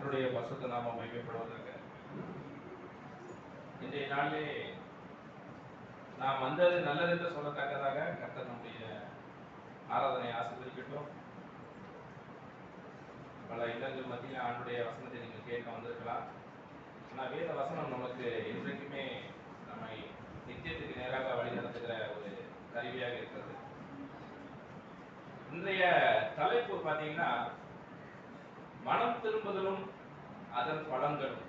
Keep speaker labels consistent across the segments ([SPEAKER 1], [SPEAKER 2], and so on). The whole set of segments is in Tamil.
[SPEAKER 1] கர்த்தருடைய பரிசுத்த நாமம் மகிமைப்படுவதாக. இன்றைய நாளிலே நாம் வந்தது நல்லது என்று சொல்லத்தக்கதாக கர்த்தர் நம்முடைய ஆராதனை ஆசீர்வதிக்கட்டும். பல இல்லங்கள் மத்தியில் ஆண்டுடைய வசனத்தை நீங்கள் கேட்க வந்திருக்கலாம். ஆனால் வேத வசனம் நமக்கு இன்றைக்குமே நம்மை நித்தியத்துக்கு நேராக வழிநடத்துகிற ஒரு கருவியாக இருக்கிறது. இன்றைய தலைப்பு பார்த்தீங்கன்னா, மனம் திரும்புதலும் அதன் பலன்களும்.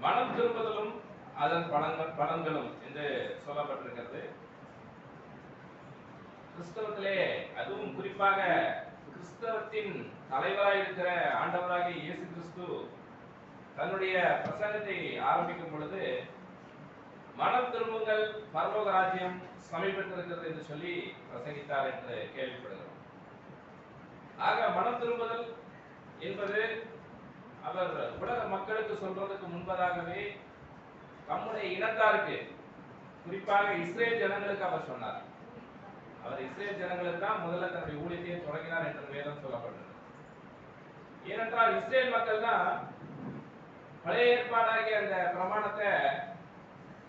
[SPEAKER 1] மனம் திரும்புதலும் அதன் பலன்களும் என்று சொல்லப்பட்டிருக்கிறது. கிறிஸ்தவத்திலே, அதுவும் குறிப்பாக கிறிஸ்தவத்தின் தலைவராக இருக்கிற ஆண்டவராகிய இயேசு கிறிஸ்து தன்னுடைய பிரசங்கத்தை ஆரம்பிக்கும் பொழுது, மனம் திரும்புங்கள், பரலோக ராஜ்யம் சமீபத்திருக்கிறது என்று சொல்லி பிரசங்கித்தார் என்று கேள்விப்படுகிறோம். ஆக மனம் திரும்புதல் என்பது அவர் உலக மக்களுக்கு சொல்றதுக்கு முன்பதாகவே நம்முடைய இனத்தாருக்கு, குறிப்பாக இஸ்ரேல் ஜனங்களுக்கு அவர் சொன்னார். அவர் இஸ்ரேல் ஜனங்களுக்கு தான் முதல்ல தன்னுடைய ஊழியத்தை தொடங்கினார் என்ற வேதம் சொல்லப்பட்டது. ஏனென்றால் இஸ்ரேல் மக்கள் தான் பழைய ஏற்பாடாகிய அந்த பிரமாணத்தை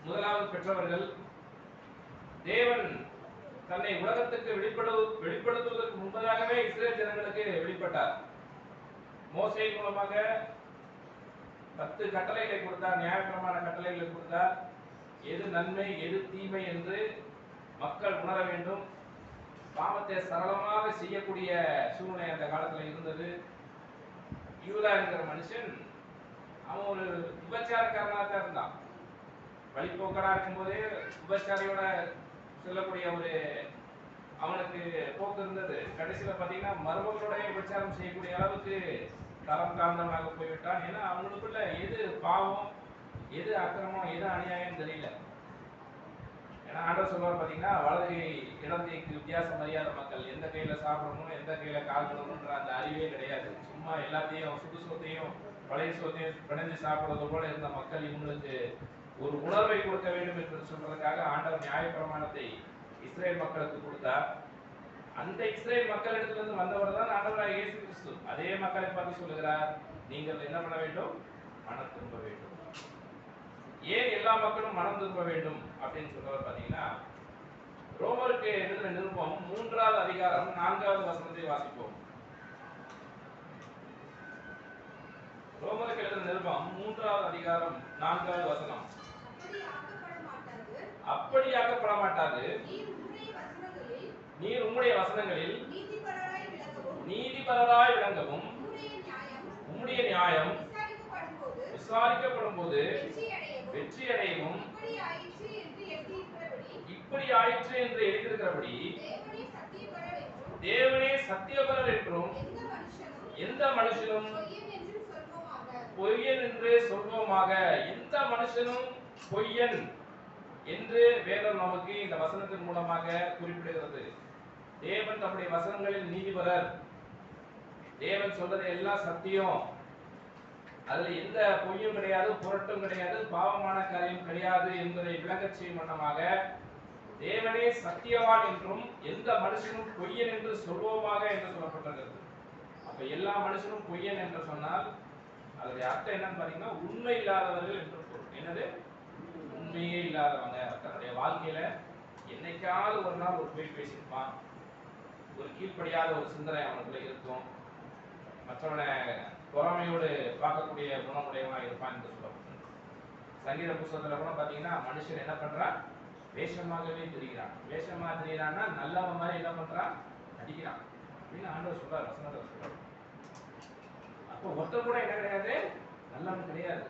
[SPEAKER 1] முதலாவது பெற்றவர்கள். தேவன் தன்னை உலகத்துக்கு வெளிப்படுத்துவதற்கு முன்பதாகவே இஸ்ரேல் ஜனங்களுக்கு வெளிப்பட்டார். மோசே மூலமாக 10 கட்டளைகளை கொடுத்தார், நியாயப்பிரமாண கட்டளைகளை கொடுத்தார். எது நன்மை எது தீமை என்று மக்கள் உணர வேண்டும். பாவத்தை சரளமாக செய்யக்கூடிய சூழ்நிலை அந்த காலத்தில் இருந்தது. யூதா என்கிற மனுஷன் அவன் ஒரு விபச்சாரக்காரனாக தான் இருந்தான். வழிபோக்கனா இருக்கும் போதே விபச்சாரியோட சொல்லக்கூடிய ஒரு அவனுக்கு போக்கு இருந்தது. கடைசியில பாத்தீங்கன்னா மருமகளோட விபச்சாரம் செய்யக்கூடிய அளவுக்கு தரம் தாழ்ந்தவனாக போய்விட்டான். ஏன்னா அவங்களுக்குள்ள எது பாவம் எது அக்கிரமம் எது அநியாயம் தெரியல. ஏன்னா ஆண்டவர் சொல்லுவார் பாத்தீங்கன்னா, வலது கை இடது கைக்கு வித்தியாசம் அறியாத மக்கள், எந்த கையில சாப்பிடணும் எந்த கையில கால் கழுவணும்ன்ற அந்த அறிவே கிடையாது. சும்மா எல்லாத்தையும் சுடு சோத்தையும் பழைய சோத்தையும் பிணைஞ்சு சாப்பிடுறது போல இருந்த மக்கள் இவங்களுக்கு ஒரு உணர்வை கொடுக்க வேண்டும் என்று சொல்றதுக்காக ஆண்டவர் நியாயப்பிரமாணத்தை இஸ்ரேல் மக்களுக்கு கொடுத்தார். அந்த இஸ்ரேல் மக்களிடத்திலிருந்து வந்தவர் தான் ஆண்டவராகிய இயேசு கிறிஸ்து. அதே மக்களை பார்த்து சொல்லுகிறார், நீங்கள் என்ன பண்ண வேண்டும்? மனம் திரும்ப வேண்டும். ஏன் எல்லா மக்களும் மனம் திரும்ப வேண்டும் அப்படின்னு சொல்றவர் பாத்தீங்கன்னா, ரோமருக்கு எழுதின நிருபம் 3வது அதிகாரம் 4வது வசனத்தை வாசிப்போம். ரோமருக்கு எழுதின நிருபம் 3வது அதிகாரம் 4வது வசனம். அப்படியாக்கப்பட மாட்டாது. நீர் உம்முடைய வசனங்களில் நீதிபரராய் விளங்கவும் உம்முடைய நியாயம் விசாரிக்கப்படும் போது வெற்றி அடையவும் இப்படி ஆயிற்று என்று எழுதியிருக்கிறபடி, தேவனே சத்தியபரர் என்றும் எந்த மனுஷனும் பொய்யன் என்று சொல்வோமாக. எந்த மனுஷனும் பொய்யன் என்று வேதம் நமக்கு இந்த வசனத்தின் மூலமாக குறிப்பிடுகிறது. தேவன் தம்முடைய வசனங்களில் நீதிபரர். தேவன் சொல்றது எல்லாம் சத்தியம். அதுல எந்த பொய்யும் கிடையாது, புரட்டும் கிடையாது, பாவமான காரியம் கிடையாது என்பதை விளங்கச் செய்யும் வண்ணமாக தேவனே சத்தியவான் என்றும் எந்த மனுஷனும் பொய்யன் என்று சொல்வோமாக என்று சொல்லப்பட்டிருக்கிறது. அப்ப எல்லா மனுஷனும் பொய்யன் என்று சொன்னால் அதனுடைய அர்த்தம் என்னன்னு பாத்தீங்கன்னா, உண்மை இல்லாதவர்கள் என்று பொருள். என்னது? உண்மையே இல்லாதவங்க. தன்னுடைய வாழ்க்கையில என்னைக்காவது ஒரு நாள் ஒரு பொய் பேசியிருப்பான். ஒரு கீழ்ப்படியாத ஒரு சிந்தனை அவனுக்குள்ள இருக்கும். மற்றவனை பொறாமையோடு பார்க்கக்கூடிய குணமுடையவனாக இருப்பான் என்று சொல்லப்பட்டது. சங்கீத புத்தகத்துல கூட பாத்தீங்கன்னா, மனுஷன் என்ன பண்றான்? வேஷமாகவே தெரிகிறான். வேஷமா தெரிகிறான்னா நல்லவன் மாதிரி என்ன பண்றான்? நடிக்கிறான் அப்படின்னு ஆண்டவர் சொல்றார், வசனத்தை சொல்றார். அப்போ ஒருத்தர் கூட என்ன கிடையாது? நல்லவன் கிடையாது.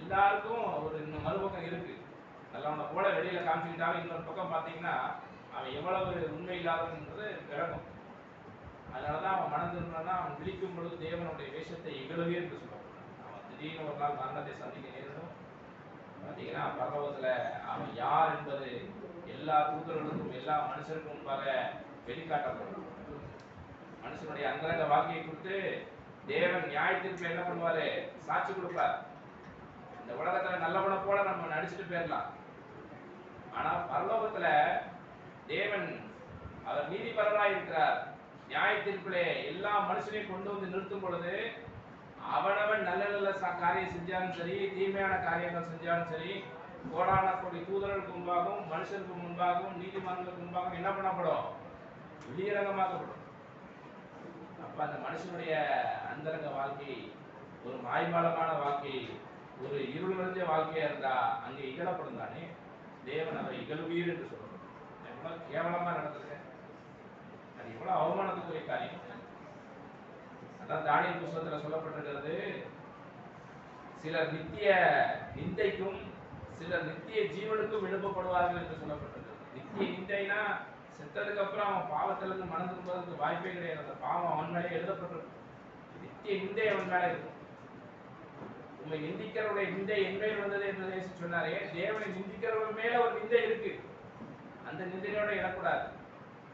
[SPEAKER 1] எல்லாருக்கும் ஒரு மறுபக்கம் இருக்கு. நல்லவனை போல வெளியில காமிச்சுக்கிட்டாலும் இன்னொரு பக்கம் பாத்தீங்கன்னா அவன் எவ்வளவு உண்மை இல்லாதவன்றது விளங்கும். அதனாலதான் அவன் மனம் திரும்பினா அவன் விழிக்கும் பொழுது தேவனுடைய வேஷத்தை இகழவே என்று சொல்லப்படுறான். அவன் திடீர்னு ஒரு நாள் மரணத்தை சந்திக்க நேரிடும். பாத்தீங்கன்னா பரலோகத்துல அவன் யார் என்பது எல்லா தூதர்களுக்கும் எல்லா மனுஷருக்கும் முன்பாக வெளிக்காட்டப்படும். மனுஷனுடைய அந்தரங்க வாழ்க்கையை குறித்து தேவன் நியாயத்திற்கு என்ன பண்ணுவாரு? சாட்சி கொடுப்பார். இந்த உலகத்துல நல்லவனை போல நம்ம நடிச்சுட்டு போயிடலாம். ஆனா பரலோகத்துல தேவன் அவர் நீதிபரராய் இருக்கிறார். நியாய தீர்ப்பிலே எல்லா மனுஷனையும் கொண்டு வந்து நிறுத்தும் பொழுது அவனவன் நல்ல நல்ல காரியம் செஞ்சாலும் சரி, தீமையான காரியங்கள் செஞ்சாலும் சரி, கோடான கோடி தூதர்களுக்கு முன்பாகவும் மனுஷருக்கு முன்பாகவும் நீதிமன்றங்களுக்கு முன்பாகவும் என்ன பண்ணப்படும்? வெளியரங்கமாக்கப்படும். அப்ப அந்த மனுஷனுடைய அந்தரங்க வாழ்க்கை ஒரு மாய்மாலமான வாழ்க்கை, ஒரு இருள் நிறைஞ்ச வாழ்க்கையா இருந்தா அங்கே இகழப்படும் தானே. தேவன் அவரை இகழ்வீர் என்று சொல்லணும். எவ்வளவு கேவலமா நடந்திருக்க, அது எவ்வளவு அவமானத்துக்குரிய காரியம். அதான் தானியேல் புத்தகத்துல சொல்லப்பட்டிருக்கிறது, சிலர் நித்திய நிந்தைக்கும் சிலர் நித்திய ஜீவனுக்கும் எழுப்பப்படுவார்கள் என்று சொல்லப்பட்டிருக்கிறது. நித்திய நிந்தைனா செத்ததுக்கு அப்புறம் அவன் பாவத்திலிருந்து மனம் திரும்புவதற்கு வாய்ப்பே கிடையாது. அந்த பாவம் அவன் மேலே எழுதப்பட்டிருக்கும். நித்திய நிந்தை அவன் மேலே இருக்கும். உண்மை நிந்திக்கிறவருடைய நிந்தை என் மேல் வந்தது என்று சொன்னாரே, தேவனை நிந்திக்கிறவர்கள் மேல ஒரு நிந்தை இருக்கு. அந்த நிந்தையோட இடக்கூடாது.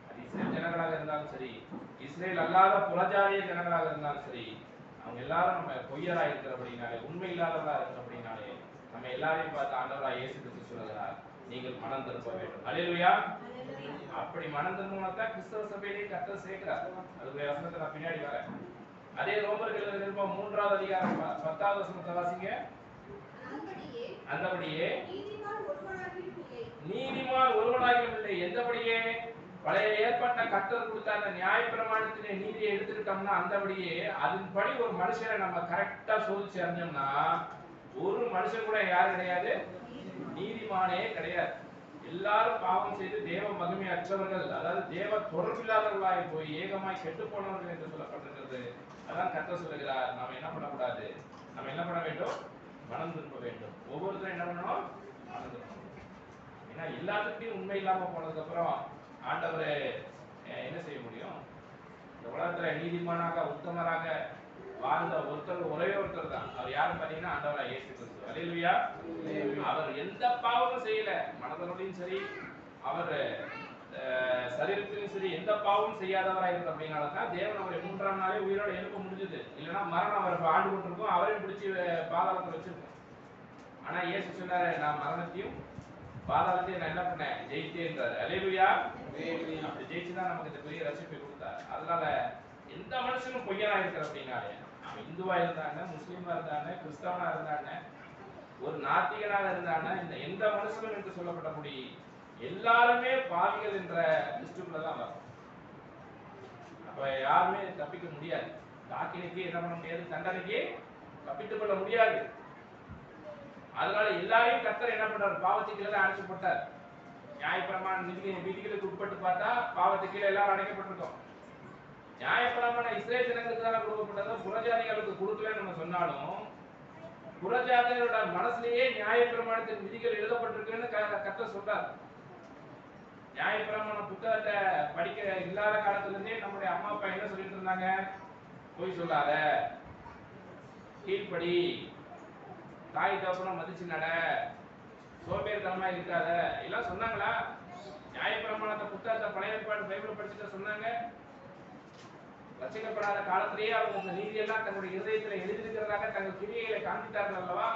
[SPEAKER 1] அது இஸ்ரேல் ஜனங்களாக இருந்தாலும் சரி, இஸ்ரேல் அல்லாத புறஜாதிய ஜனங்களாக இருந்தாலும் சரி, அவங்க எல்லாரும் நம்ம பொய்யரா இருக்கிறபடினாலே, உண்மை இல்லாதவர்களா இருக்கிறபடினாலே, நம்ம எல்லாரையும் பார்த்து ஆண்டவராக இயேசு கிறிஸ்து சொல்லுகிறார், நீங்கள் மனம் திரும்ப வேண்டும். அல்லேலூயா. அப்படி மனம் திரும்பினா கிறிஸ்தவ சபையிலே கர்த்தர் சேர்க்கிறார். அதுக்கு வசனத்தை நான் பின்னாடி வரேன். அதே ரோமர்கள் நிருபம் 3வது அதிகாரம் 10வது வசனத்தை வாசிங்க. அந்தபடியே நீதிமான் ஒருவனாகிலும் இல்லை. எந்தபடியே பழைய ஏற்பட்ட கர்த்தர் கொடுத்த அந்த நியாயப்பிரமாணத்திலே நீதியை எடுத்துக்கிட்டோம்னா, அந்தபடியே அதன்படி ஒரு மனுஷனை நம்ம கரெக்டா சோதிச்சு அறிஞ்சோம்னா, ஒரு மனுஷன் கூட யாரும் கிடையாது, நீதிமானே கிடையாது. எல்லாரும் பாவம் செய்து தேவ மகிமை அற்றவர்கள், அதாவது தேவ தொடர்பில்லாதவர்களாய் போய் ஏகமாய் கெட்டு போனவர்கள் என்று சொல்லப்பட்டிருக்கிறது. அதான் கர்த்தர் சொல்லுகிறார், நாம என்ன பண்ணக்கூடாது, நம்ம என்ன பண்ண வேண்டும், மனம் திரும்ப வேண்டும். ஒவ்வொருத்தரும் என்ன பண்ணணும், மனம் திரும்ப. ஏன்னா எல்லாத்துக்கும் உண்மை இல்லாம போனதுக்கு அப்புறம் ஆண்டவரை என்ன செய்ய முடியும்? இந்த உலகத்துல நீதிமானாக உத்தமராக வாழ்ந்த ஒருத்தர் ஒரே ஒருத்தர் தான். அவர் யாரும் பாத்தீங்கன்னா ஆண்டவராக இயேசு கிறிஸ்து. அல்லேலூயா. அவர் எந்த பாவமும் செய்யல, மனதோடையும் சரி, அவர் சரீரத்திலும் சரி எந்த பாவமும் செய்யாதவராக இருந்த அப்படின்னால்தான் தேவன் அவரை 3ஆம் நாளே உயிரோடு எழுப்ப முடிஞ்சது. இல்லைன்னா மரணம் அவரை ஆண்டு கொண்டிருக்கும், அவரையும் பிடிச்சி பாதாளத்தில் வச்சிருக்கோம். ஆனா இயேசு சொன்னாரு, நான் மரணத்தையும் பாதாளத்தையும் நான் என்ன பண்ணேன், ஜெயித்தேன்றாரு. அல்லேலூயா. அப்படி ஜெயிச்சுதான் நமக்கு இந்த பெரிய ரட்சிப்பை கொடுத்தாரு. அதனால எந்த மனுஷனும் பொய்யனா இருக்கிற அப்படின்னாலே, அவன் இந்துவா இருந்தாங்க, முஸ்லீமா இருந்தாங்க, கிறிஸ்தவனா இருந்தாங்க, ஒரு நாத்திகனாக இருந்தாங்க, இந்த எந்த மனுஷனும் என்று சொல்லப்பட்டபடி எல்லாருமே பாவிகள் என்ற லிஸ்டுக்குள்ள தான் வரும். அப்ப யாருமே தப்பிக்க முடியாது. தாக்கினைக்கு என்ன பண்ண முடியாது, தண்டனைக்கு தப்பித்துக் கொள்ள முடியாது. அதனால எல்லாரையும் கர்த்தர் என்ன பண்றாரு, பாவத்துக்கு கீழே அடைச்சு போட்டார். நியாயப்பிரமாண விதிகளுக்கு உட்பட்டு பார்த்தா பாவத்துக்கு கீழே எல்லாரும் அடைக்கப்பட்டிருக்கோம். நியாயப்பிரமாண இஸ்ரேல் ஜனங்களுக்கு தான் கொடுக்கப்பட்டது, புறஜாதிகளுக்கு கொடுக்கலன்னு நம்ம சொன்னாலும் புறஜாதிகளோட மனசுலயே நியாயப்பிரமாணத்தின் விதிகள் எழுதப்பட்டிருக்குன்னு கர்த்தர் சொல்றாரு. நியாயப்பிரமாண புத்தகத்தை படிக்க இல்லாத காலத்துல இருந்தே நம்முடைய அம்மா அப்பா என்ன சொல்லிட்டு இருந்தாங்க, போய் சொல்லாத, கீழ்படி, தாய் தகப்பனை மதிச்சு நட, சோம்பேறித்தனமா இருக்காத, எல்லாம் சொன்னாங்களா? நியாயப்பிரமாணத்தை புத்தகத்தை பழைய ஏற்பாடு பைபிள் படிச்சுட்டு சொன்னாங்க. ரசிக்கப்படாத காலத்திலேயே அவங்க இந்த நீதியெல்லாம் தங்களுடைய இருதயத்தில் எழுதியிருக்கிறதாக தங்கள் கிரியைகளை காண்பித்தார்கள் அல்லவா?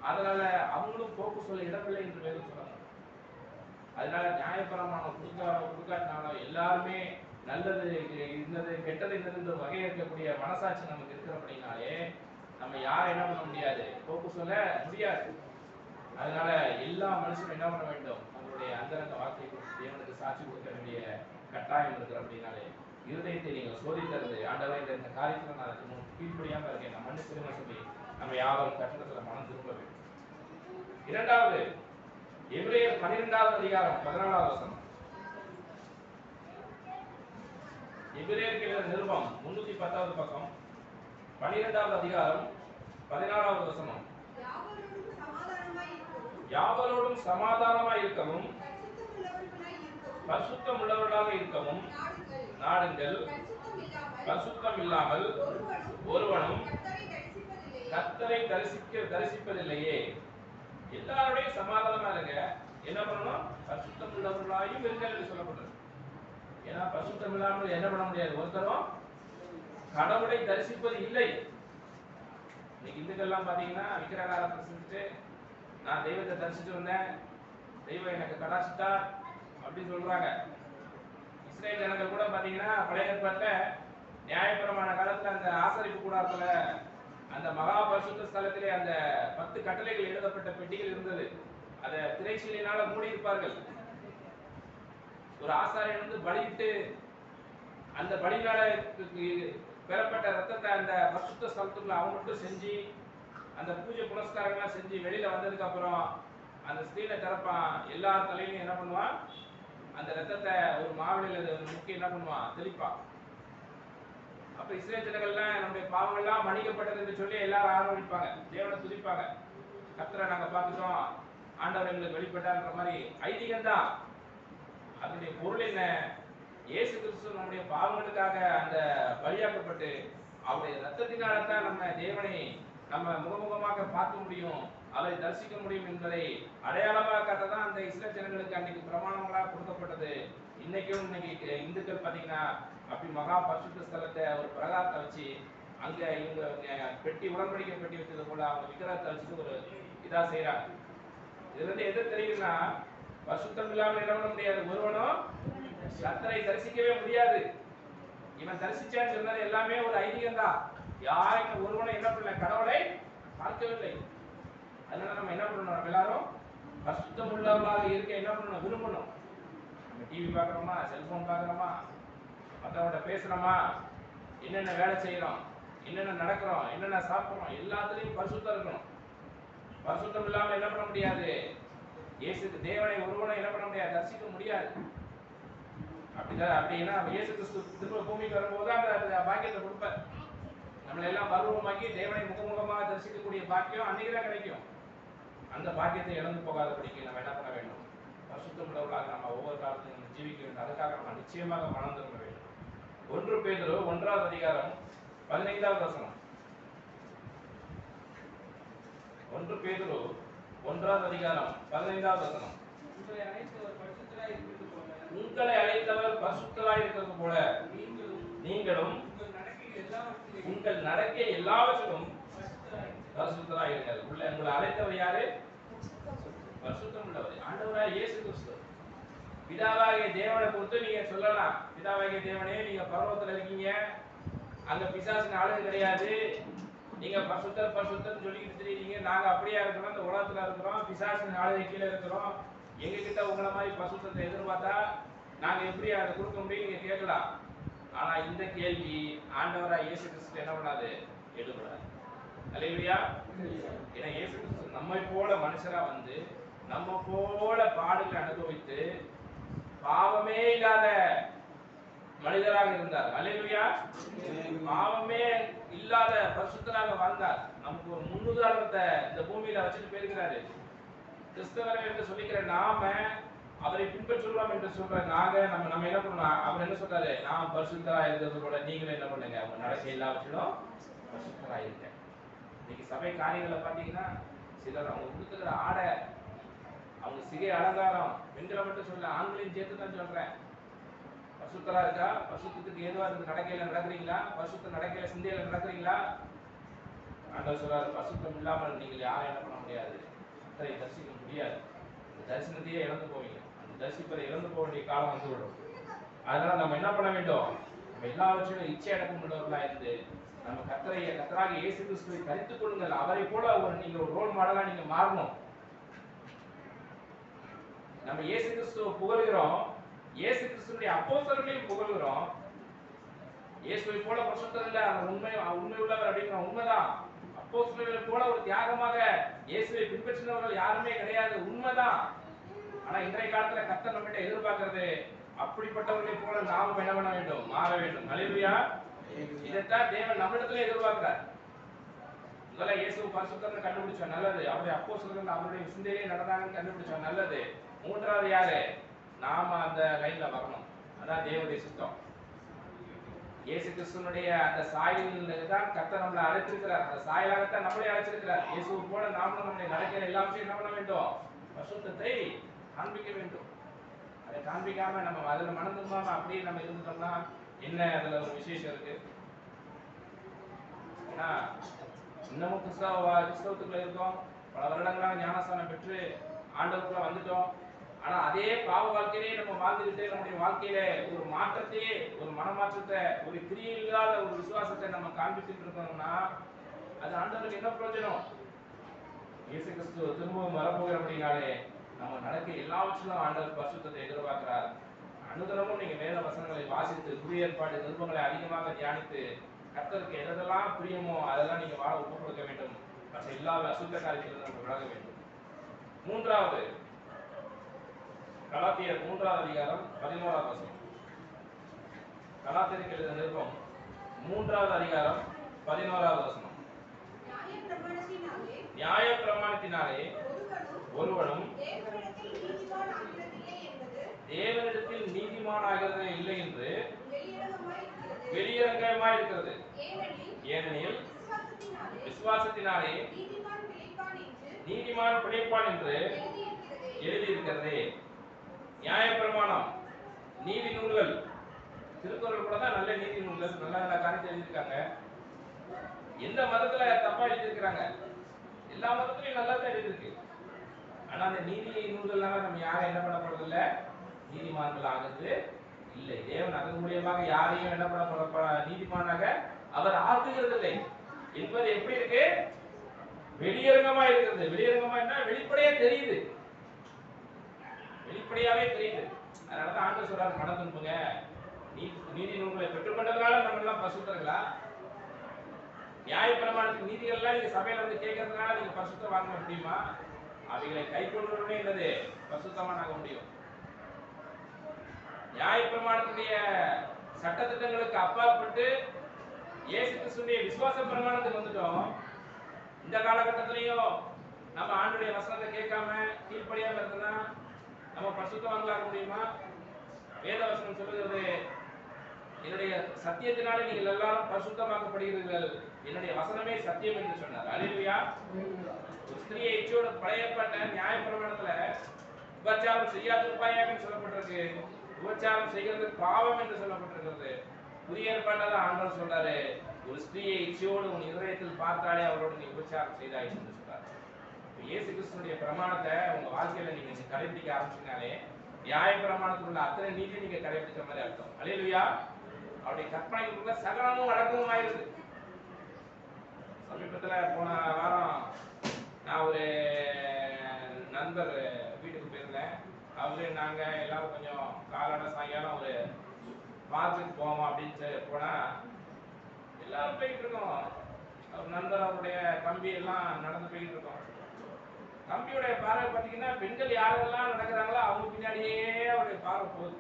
[SPEAKER 1] அதனால அவங்களும் போக்கு சொல்ல இடமில்லை என்று வேதம் சொல்றாங்க. அதனால நியாயப்பிரமாணம் கொடுக்காட்டினாலும் எல்லாருமே நல்லது இருந்தது கெட்டது இருந்தது வகை இருக்கக்கூடிய மனசாட்சி நமக்கு இருக்கிறபடினாலே நம்ம யாரும் என்ன பண்ண முடியாது, போக்கு சொல்ல முடியாது. அதனால எல்லா மனுஷனும் என்ன பண்ண வேண்டும், அவங்களுடைய அந்தரங்க வாழ்க்கை தேவனுக்கு சாட்சி கொடுக்க வேண்டிய கட்டாயம் இருக்கிற அப்படின்னாலே இருதயத்தை நீங்கள் சோதித்தது. ஆண்டவரே, இந்த காரியத்தில் நான் கீழ்படியாம இருக்கேன், நான் மன்னிச்சிருங்க சொல்லி நம்ம யாரும் கட்டணத்துல மனம் திரும்ப வேண்டும். இரண்டாவது, எபிரேயர் 12வது அதிகாரம் 14வது வசனம். எபிரேயருக்கு எழுதின நிருபம் 310வது பக்கம் 12வது அதிகாரம் 14வது வசனம். யாவரோடும் சமாதானமாய் இருக்கவும் பரிசுத்தம் உள்ளவர்களாக இருக்கவும் நாடுங்கள். பரிசுத்தம் இல்லாமல் ஒருவனும் கர்த்தரை தரிசிப்பதில்லையே. எல்லாரோடையும் சமாதானமா இருங்க. என்ன பண்ணணும், பரிசுத்தம் உள்ளவர்களாயும் இருங்கள் என்று சொல்லப்பட்டது. ஏன்னா பரிசுத்தம் இல்லாமல் என்ன பண்ண முடியாது, ஒருத்தரும் கடவுளை தரிசிப்பது இல்லை. இன்னைக்கு இந்துக்கள்லாம் பாத்தீங்கன்னா விக்கிரகாரத்தை செஞ்சுட்டு நான் தெய்வத்தை தரிசிச்சு வந்தேன், தெய்வம் எனக்கு கடாசித்தா அப்படின்னு சொல்றாங்க. இஸ்ரேல் ஜனங்கள் கூட பாத்தீங்கன்னா பழைய ஏற்பாட்டுல நியாயப்பிரமாண காலத்துல அந்த ஆசரிப்பு கூடாரத்துல அந்த மகா பரிசுத்த ஸ்தலத்திலே அந்த 10 கட்டளைகள் எழுதப்பட்ட பெட்டிகள் இருந்தது. அதை திரைச்சீலையினால மூடி இருப்பார்கள். ஒரு ஆசாரியன் வந்து பலியிட்டு அந்த பலியினால பெறப்பட்ட ரத்தத்தை அந்த பரிசுத்த ஸ்தலத்துக்குள்ள அவன் மட்டும் செஞ்சு அந்த பூஜை புனஸ்காரங்கள்லாம் செஞ்சு வெளியில வந்ததுக்கு அப்புறம் அந்த ஸ்திரீனை திறப்பான். எல்லார் தலையிலையும் என்ன பண்ணுவான், அந்த ரத்தத்தை ஒரு மாவிலையில முக்கி என்ன பண்ணுவான், தெளிப்பான். அப்ப இஸ்ரேல் ஜனங்கள்லாம் நம்முடைய பாவங்கள்லாம் மன்னிக்கப்பட்டது என்று சொல்லி எல்லாரும் ஆரம்பிப்பாங்க, தேவனை துதிப்பாங்க. கர்த்தரை நாங்க பார்த்துட்டோம், ஆண்டவர் எங்களுக்கு வெளிப்பட்டார்ன்ற மாதிரி ஐதீகம் தான். அதனுடைய பொருள் என்ன? இயேசு கிறிஸ்து நம்முடைய பாவங்களுக்காக அந்த பலியாக்கப்பட்டு அவருடைய ரத்தத்தினால்தான் நம்ம தேவனை நம்ம முகமுகமாக பார்க்க முடியும், அவரை தரிசிக்க முடியும் என்பதை அடையாளமாக காட்டதான் அந்த இஸ்ரேல் ஜனங்களுக்கு அன்னைக்கு பிரமாணங்களாக கொடுக்கப்பட்டது. இன்னைக்கு இந்துக்கள் பாத்தீங்கன்னா அப்படி மகா பரிசுத்த ஸ்தலத்தை ஒரு பிரகாரத்தை வச்சு அங்க இவங்க பெட்டி உடன்படிக்கை பெட்டி வச்சது போல அவங்க விக்கிரகத்தை வச்சுட்டு ஒரு இதா செய்யறாங்க. இதுல இருந்து எது தெரியுதுன்னா, பரிசுத்தம் இல்லாமல் என்ன பண்ண முடியாது, ஒருவனும் கர்த்தரை தரிசிக்கவே முடியாது. இவன் தரிசிச்சான்னு சொன்னது எல்லாமே ஒரு ஐதீகம் தான். யாரும் ஒருவனும் என்ன பண்ணல, கடவுளை பார்க்கவில்லை. அதனால நம்ம என்ன பண்ணணும், நம்ம எல்லாரும் பரிசுத்தம் உள்ளவர்களாக இருக்க என்ன பண்ணணும், விரும்பணும். நம்ம டிவி பார்க்குறோமா, செல்போன் பார்க்குறோமா, மற்றவங்கள்ட்ட பேசுறோமா, என்னென்ன வேலை செய்யறோம், என்னென்ன நடக்கிறோம், என்னென்ன சாப்பிட்றோம், எல்லாத்துலேயும் பரிசுத்தம் இருக்கணும். பரிசுத்தம் இல்லாம என்ன பண்ண முடியாது, இயேசுக்கு தேவனை ஒருவனை என்ன பண்ண முடியாது, தரிசிக்க முடியாது. அப்படிதான். அப்படின்னா இயேசு கிறிஸ்து திரும்ப பூமிக்கு வரும்போது அந்த பாக்கியத்தை கொடுப்பார். நம்மளை எல்லாம் பருவமாக்கி தேவனை முகமுகமாக தரிசிக்கக்கூடிய பாக்கியம் அன்னைக்கு தான் கிடைக்கும். அந்த பாக்கியத்தை இழந்து போகாதபடிக்கு நம்ம என்ன பண்ண வேண்டும், பரிசுத்தம் உள்ளவர்களாக நம்ம ஒவ்வொரு காலத்திலும் ஜீவிக்க வேண்டும். அதுக்காக நம்ம நிச்சயமாக மனம் திரும்ப வேண்டும். 1 பேதுரு 1வது அதிகாரம் 15வது வசனம். 1 பேதுரு 1வது அதிகாரம் 15வது வசனம். உங்களை அழைத்தவர் பரிசுத்தராய் இருக்கிறது போல நீங்களும் உங்கள் நடக்க எல்லாவற்றிலும் பரிசுத்தராய் இருங்கள். உங்களை அழைத்தவர் யாரு? பரிசுத்தம் உள்ளவர், ஆண்டவராய் இயேசு கிறிஸ்து. பிதாவாகிய தேவனை பொறுத்து நீங்க சொல்லலாம், பிதாவாகிய தேவனே நீங்க பரலோகத்துல இருக்கீங்க, அங்க பிசாசின் ஆளுங்க கிடையாது, நீங்க பரிசுத்தர் பரிசுத்தர் சொல்லிக்கிட்டு தெரியுறீங்க, நாங்க அப்படியா இருக்கிறோம், இந்த உலகத்துல இருக்கிறோம், பிசாசின் ஆளுகை கீழே இருக்கிறோம், எங்க கிட்ட உங்களை மாதிரி பரிசுத்தத்தை எதிர்பார்த்தா நாங்க எப்படி அதை கொடுக்க முடியும் நீங்க கேட்கலாம். ஆனா இந்த கேள்வி ஆண்டவராய் இயேசு கிறிஸ்து என்ன பண்ணாது, எடுபடாது. அல்லேலூயா. ஏன்னா இயேசு கிறிஸ்து நம்மை போல மனுஷரா வந்து நம்ம போல பாடுகளை அனுபவித்து பாவமே இல்லாத மனிதராக இருந்தார். அல்லேலூயா. பாவமே இல்லாத பரிசுத்தராக வாழ்ந்தார். நமக்கு ஒரு முன்னுதாரணத்தை இந்த பூமியில வச்சுட்டு போயிருக்கிறாரு. கிறிஸ்தவர்கள் என்று சொல்லிக்கிற நாம அவரை பின்பற்றுவோம் என்று சொல்ற நாங்க நம்ம என்ன பண்ணணும், அவர் என்ன சொல்றாரு, நான் பரிசுத்தரா இருக்கிறது போல நீங்களும் என்ன பண்ணுங்க, உங்க நடக்க எல்லாவற்றிலும் பரிசுத்தரா இருக்க. இன்னைக்கு சபை காரியங்களை பாத்தீங்கன்னா சிலர் அவங்க கொடுத்துக்கிற ஆடை, அவங்க சிகை அலங்காரம், பெண்களை மட்டும் சொல்ல, ஆண்களையும் சேர்த்து தான் சொல்றேன். பரிசுத்தரா இருக்கா? பரிசுத்தத்துக்கு ஏதுவா இருந்து நடக்கையில நடக்கிறீங்களா? பரிசுத்த நடக்கையில சிந்தையில நடக்கிறீங்களா? ஆண்டவர் சொல்றாரு, பரிசுத்தம் இல்லாமல் நீங்கள் யாரும் என்ன பண்ண முடியாது, கர்த்தரை தரிசிக்க முடியாது. அந்த தரிசனத்தையே இழந்து போவீங்க. அந்த தரிசிப்பதை இழந்து போக வேண்டிய காலம் வந்துவிடும். அதனால நம்ம என்ன பண்ண வேண்டும், நம்ம எல்லாவற்றிலும் இச்சை அடக்கம் உள்ளவர்களா இருந்து நம்ம கர்த்தராக இயேசு கிறிஸ்துவை தரித்துக் கொள்ளுங்கள். அவரை போல நீங்க ஒரு ரோல் மாடலா நீங்க மாறணும். நம்ம இயேசு கிறிஸ்துவை புகழ்கிறோம், இயேசு கிறிஸ்துவினுடைய அப்போஸ்தலர்களையும் புகழ்கிறோம். இயேசுவை போல பரிசுத்தர் இல்ல, உண்மை உள்ளவர் அப்படிங்கிற உண்மைதான். அப்போஸ்தலர்களை போல ஒரு தியாகமாக இயேசுவை பின்பற்றினவர்கள் யாருமே கிடையாது, உண்மைதான். ஆனா இன்றைய காலத்துல கர்த்தர் நம்மகிட்ட எதிர்பார்க்கிறது, அப்படிப்பட்டவர்களை போல நாமும் என்ன பண்ண வேண்டும், மாற வேண்டும். அல்லேலூயா. இதைத்தான் தேவன் நம்மிடத்துல எதிர்பார்க்கிறார். முதல்ல இயேசு பரிசுத்தர்னு கண்டுபிடிச்சா நல்லது, அவருடைய அப்போஸ்தலர்கள் அவருடைய சிந்தையிலே நடந்தாங்கன்னு கண்டுபிடிச்சா நல்லது. 3வது யாரு, நாம அந்த லைன்ல வரணும். அதான் தேவனுடைய சித்தம். இயேசு கிறிஸ்துவனுடைய அந்த சாயலில் தான் கர்த்தர் நம்மளை அழைச்சிருக்கிறார். அந்த சாயலாகத்தான் நம்மளே அழைச்சிருக்கிறார். இயேசு போல நாமளும் நம்முடைய நடக்கிற எல்லாத்தையும் என்ன பண்ண வேண்டும், பரிசுத்தத்தை காண்பிக்க வேண்டும். அதை காண்பிக்காம நம்ம அதுல மனம் திரும்பாம அப்படியே நம்ம இருந்துட்டோம்னா என்ன அதுல ஒரு விசேஷம் இருக்கு? ஏன்னா இன்னமும் கிறிஸ்தவத்துக்குள்ள இருக்கோம், பல வருடங்களாக ஞானஸ்தானம் பெற்று ஆண்டவருக்குள்ள வந்துட்டோம். ஆனா அதே பாவ வாழ்க்கையிலே நம்ம வாழ்ந்துகிட்டு நம்முடைய வாழ்க்கையில ஒரு மாற்றத்தையே, ஒரு மனமாற்றத்தை, ஒரு கிரியை இல்லாத ஒரு விசுவாசத்தை நம்ம காண்பிச்சுட்டு இருக்கோம்னா அது ஆண்டவருக்கு என்ன பிரயோஜனம்? இயேசு கிறிஸ்து திரும்பவும் வரப்போகிறபடினாலே நம்ம நடக்க எல்லாவற்றிலும் ஆண்டவர் பரிசுத்தத்தை எதிர்பார்க்கிறார். அனுதினமும் நீங்க வேத வசனங்களை வாசித்து புதிய ஏற்பாடு நிருபங்களை அதிகமாக தியானித்து கர்த்தருக்கு எதெல்லாம் பிரியமோ அதெல்லாம் நீங்க வாழ ஒப்புக் கொடுக்க வேண்டும். மற்ற எல்லா அசுத்த காரியத்திலிருந்து நம்ம விலக வேண்டும். மூன்றாவது, கலாத்தியர் 3வது அதிகாரம் 11வது வசனம். கலாத்தியருக்கு எழுதின நிருபம் 3வது அதிகாரம் 11வது வசனம். நியாய பிரமாணத்தினாலே ஒருவனும் தேவனிடத்தில் நீதிமானாகிறது இல்லை என்று வெளியரங்கமாய் இருக்கிறது. ஏனெனில் விசுவாசத்தினாலே நீதிமான் பிழைப்பான் என்று எழுதியிருக்கிறது. நியாய பிரமாணம், நீதி நூல்கள், திருக்குறள் கூட தான் நல்ல நீதி நூல்கள், நல்ல நல்ல காரியத்தை எழுதியிருக்காங்க. எந்த மதத்துல தப்பா எழுதியிருக்கிறாங்க? எல்லா மதத்திலையும் நல்லா தான் எழுதியிருக்கு. ஆனா அந்த நீதி நூல்கள்னால நம்ம யாரும் என்ன பண்ண போறது இல்ல, நீதிமான்கள் ஆகிறது இல்லை. தேவன் அதன் மூலியமாக யாரையும் என்ன பண்ண நீதிமானாக அவர் ஆக்குகிறது இல்லை என்பது எப்படி இருக்கு? வெளியரங்கமா இருக்கிறது. வெளியரங்கமா என்ன? வெளிப்படையா தெரியுது, வெளிப்படையாவே தெரியுது. அதனாலதான் ஆண்டவர் சொல்றாரு, மனம் திரும்புங்க. நீதி நூல்களை பெற்றுக்கொண்டதுனால நம்ம எல்லாம் பரிசுத்தர்களா? நியாய பிரமாணத்தின் நீதிகள்லாம் நீங்க சபையில வந்து கேட்கறதுனால நீங்க பரிசுத்தம் வாங்க முடியுமா? அவைகளை கை கொள்வதே என்னது பரிசுத்தமானாக முடியும். நியாய பிரமாணத்துடைய சட்டத்திட்டங்களுக்கு அப்பாற்பட்டு இயேசு கிறிஸ்துவின் விசுவாச பிரமாணத்துக்கு வந்துட்டோம். இந்த காலகட்டத்திலையும் நம்ம ஆண்டுடைய வசனத்தை கேட்காம கீழ்ப்படியாம இருந்தோம்னா நம்ம பரிசுத்தவான்களாக முடியுமா? வேத வசனம் சொல்லுகிறது, என்னுடைய சத்தியத்தினாலே நீங்கள் எல்லாரும் பரிசுத்தமாக்கப்படுகிறீர்கள், என்னுடைய வசனமே சத்தியம் என்று சொன்னார். அல்லேலூயா. ஒரு ஸ்திரியை இச்சையோடு பழையப்பட்ட நியாய பிரமாணத்துல விபச்சாரம் செய்யாதிருப்பாயாக சொல்லப்பட்டிருக்கு. விபச்சாரம் செய்கிறது பாவம் என்று சொல்லப்பட்டிருக்கிறது. புதிய ஏற்பாட்டில் ஆண்டவர் சொல்றாரு, ஒரு ஸ்திரியை இச்சையோடு உன் இதயத்தில் பார்த்தாலே அவரோடு நீ விபச்சாரம் செய்தாய் என்று சொல்றாரு. இயேசு கிறிஸ்துடைய பிரமாணத்தை உங்க வாழ்க்கையில நீங்க கடைபிடிக்க ஆரம்பிச்சீங்கனாலே நியாய பிரமாணத்தில் உள்ள அத்தனை நீதி நீங்க கடைபிடிச்ச மாதிரி அர்த்தம். அல்லேலூயா. அவருடைய கற்பனைக்குள்ள சகலமும் அடக்கமும் ஆயிருது. சமீபத்துல போன வாரம் நான் ஒரு நண்பர் வீட்டுக்கு போயிருந்தேன். அவரு நாங்க எல்லாரும் கொஞ்சம் காலாட சாயங்காலம் ஒரு பார்க்குக்கு போவோம் அப்படின்னு போனா எல்லாரும் போயிட்டு இருக்கோம். அவர் நண்பர் அவருடைய தம்பி எல்லாம் நடந்து போயிட்டு இருக்கோம். தம்பியுடைய பார்வை பார்த்தீங்கன்னா பெண்கள் யாரெல்லாம் நடக்கிறாங்களோ அவங்க பின்னாடியே அவருடைய பார்வை போகுது.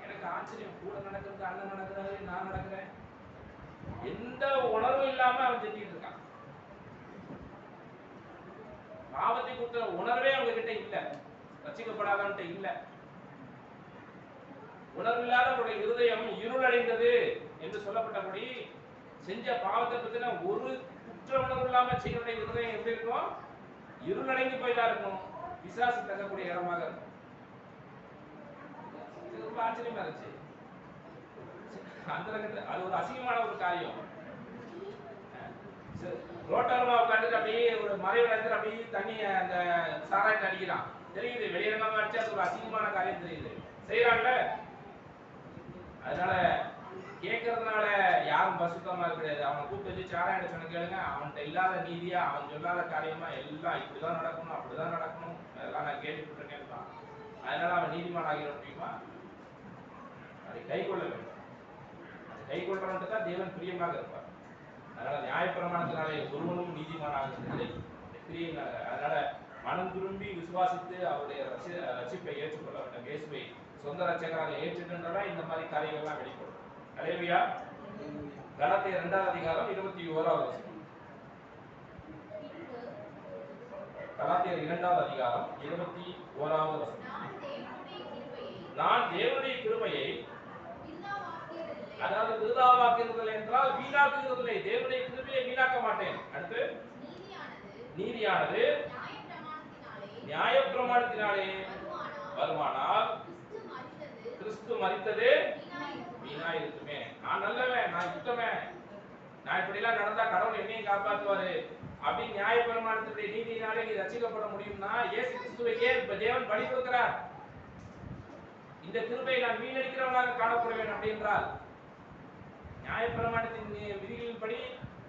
[SPEAKER 1] எனக்கு ஆச்சரியம், கூட நடக்கிறது அண்ணன் நடக்கிறாரு, நான் நடக்கிறேன், எந்த உணர்வும் இல்லாம அவன் செஞ்சுட்டு இருக்கான். பாவத்தை கொடுத்த உணர்வே அவங்க கிட்ட இல்ல, ரசிக்கப்படாதவன்ட்ட இல்ல. உணர்வில்லாத அவருடைய இருதயம் இருளடைந்தது என்று சொல்லப்பட்டபடி செஞ்ச பாவத்தை பத்தின ஒரு குற்ற உணர்வு இல்லாம செய்யற இருதயம் எப்படி இருக்கும்? இருளடைந்து போய்தான் இருக்கும். பிசாசு தங்கக்கூடிய இடமாக இருக்கும். ரொம்ப ஆச்சரியமா இருந்துச்சு. அந்த அது ஒரு அசிங்கமான ஒரு காரியம். ரோட்டோரமா உட்காந்துட்டு அப்படியே ஒரு மறைவு இடத்துல அப்படியே தண்ணி அந்த சாராயத்தை அடிக்கிறான். தெரியுது, வெளியிடமா அடிச்சா அது ஒரு அசிங்கமான காரியம் தெரியுது, செய்யறான்ல. அதனால கேட்கறதுனால யாரும் பரிசுத்தமா கிடையாது. அவனை கூப்பிட்டு வச்சு சாராயம் சொன்ன கேளுங்க, அவன்கிட்ட இல்லாத நீதியா அவன் சொல்லாத காரியமா எல்லாம் இப்படிதான் நடக்கணும் அப்படிதான் நடக்கணும் அதெல்லாம் நான் கேள்விப்பட்டிருக்கேன் தான். அதனால அவன் நீதிமான் ஆகிட முடியுமா? அதை கை கொள்ள வேண்டும். அதை கை கொள்றவன்ட்டு தான் தேவன் பிரியமாக இருப்பார். அதனால நியாயப்பிரமாணத்தினாலே ஒருவனும் நீதிமான் ஆகிறதில்லை, கிரியையினால. அதனால மனம் திரும்பி விசுவாசித்து அவருடைய ரட்சிப்பை ஏற்றுக்கொள்ள வேண்டும். இயேசுவை சொந்த ரட்சகராக ஏற்றுக்கின்றன இந்த மாதிரி காரியங்கள்லாம் வெளிப்படும். அல்லேலூயா. கலாத்தியர் 2வது அதிகாரம் 21வது வசனம். கலாத்தியர் 2வது அதிகாரம் 21வது வசனம். நான் தேவனுடைய கிருபையை, அதாவது விருதாவாக்குகிறது என்றால் வீணாக்குகிறதில்லை, தேவனுடைய கிருபையை வீணாக்க மாட்டேன். அடுத்து நீதியானது நியாய பிரமாணத்தினாலே வருமானால் கிறிஸ்து மரித்தது வீணாயிருக்குமே. நான் நல்லவன், நான் சுத்தவன், நான் இப்படி எல்லாம் நடந்தா கடவுள் என்னையும் காப்பாற்றுவாரு அப்படின்னு நியாய பிரமாணத்தினுடைய நீதியினாலே நீ ரட்சிக்கப்பட முடியும்னா இயேசு கிறிஸ்துவையே இப்ப தேவன் பலி கொடுக்கிறார். இந்த கிருபையை நான் வீணடிக்கிறவனாக காணப்படுவேன் அப்படின்றால் நியாய பிரமாணத்தின் விதிகளின்படி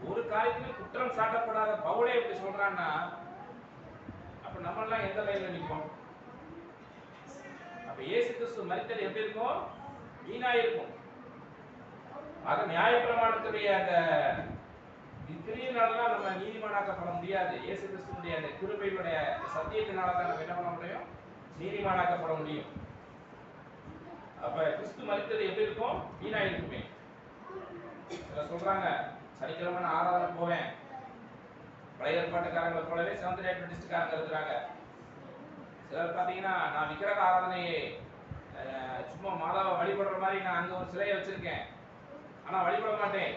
[SPEAKER 1] ஒரு காரியத்திலும் குற்றம் சாட்டப்படாத பவுலே எப்படி சொல்றான்னா, அப்ப நம்ம எல்லாம் எந்த லைன்ல நிற்போம்? அப்ப இயேசு கிறிஸ்து மரித்தது எப்படி இருக்கும்? வீணா இருக்கும். ஆக நியாயப்பிரமாணத்துடைய அந்த கிரியையினால நம்ம நீதிமானாக்கப்பட முடியாது. இயேசு கிறிஸ்துவுடைய அந்த கிருபையுடைய சத்தியத்தினால தான் நம்ம என்ன பண்ண முடியும்? நீதிமானாக்கப்பட முடியும். அப்ப கிறிஸ்து மரித்தது எப்படி இருக்கும்? வீணா இருக்குமே. சொல்றாங்க, சனிக்கிழமை நான் ஆராதனை போவேன். பழைய ஏற்பாட்டுக்காரங்களை போலவே செவன்த் அட்வென்டிஸ்ட்காரங்க இருக்கிறாங்க. சிலர் பார்த்தீங்கன்னா, நான் விக்கிரக ஆராதனையை சும்மா மாதாவை வழிபடுற மாதிரி நான் அங்கே ஒரு சிலையை வச்சிருக்கேன், ஆனால் வழிபட மாட்டேன்,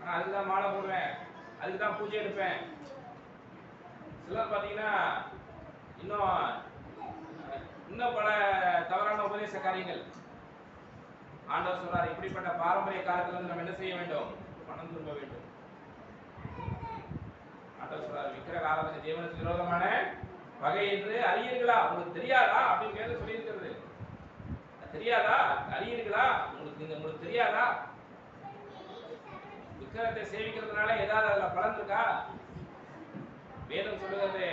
[SPEAKER 1] ஆனால் அதுக்கு தான் மாலை போடுவேன், அதுக்கு தான் பூஜை எடுப்பேன். சிலர் பார்த்தீங்கன்னா இன்னும் பல தவறான உபதேச காரியங்கள். ஆண்டவர் சொல்றார், இப்படிப்பட்ட பாரம்பரிய காலத்திலிருந்து நம்ம என்ன செய்ய வேண்டும்? மனம் திரும்ப வேண்டும். ஆண்டவர் சொல்றார், விக்கிரக ஆராதனை தேவனுக்கு விரோதமான வகை என்று அறியீர்களா? உங்களுக்கு தெரியாதா அப்படின்னு கேட்டு சொல்லியிருக்கிறது. தெரியாதா? அறியீர்களா? உங்களுக்கு தெரியாதா? விக்கிரகத்தை சேவிக்கிறதுனால ஏதாவது அதுல பலன் இருக்கா? வேதம் சொல்லுகிறது,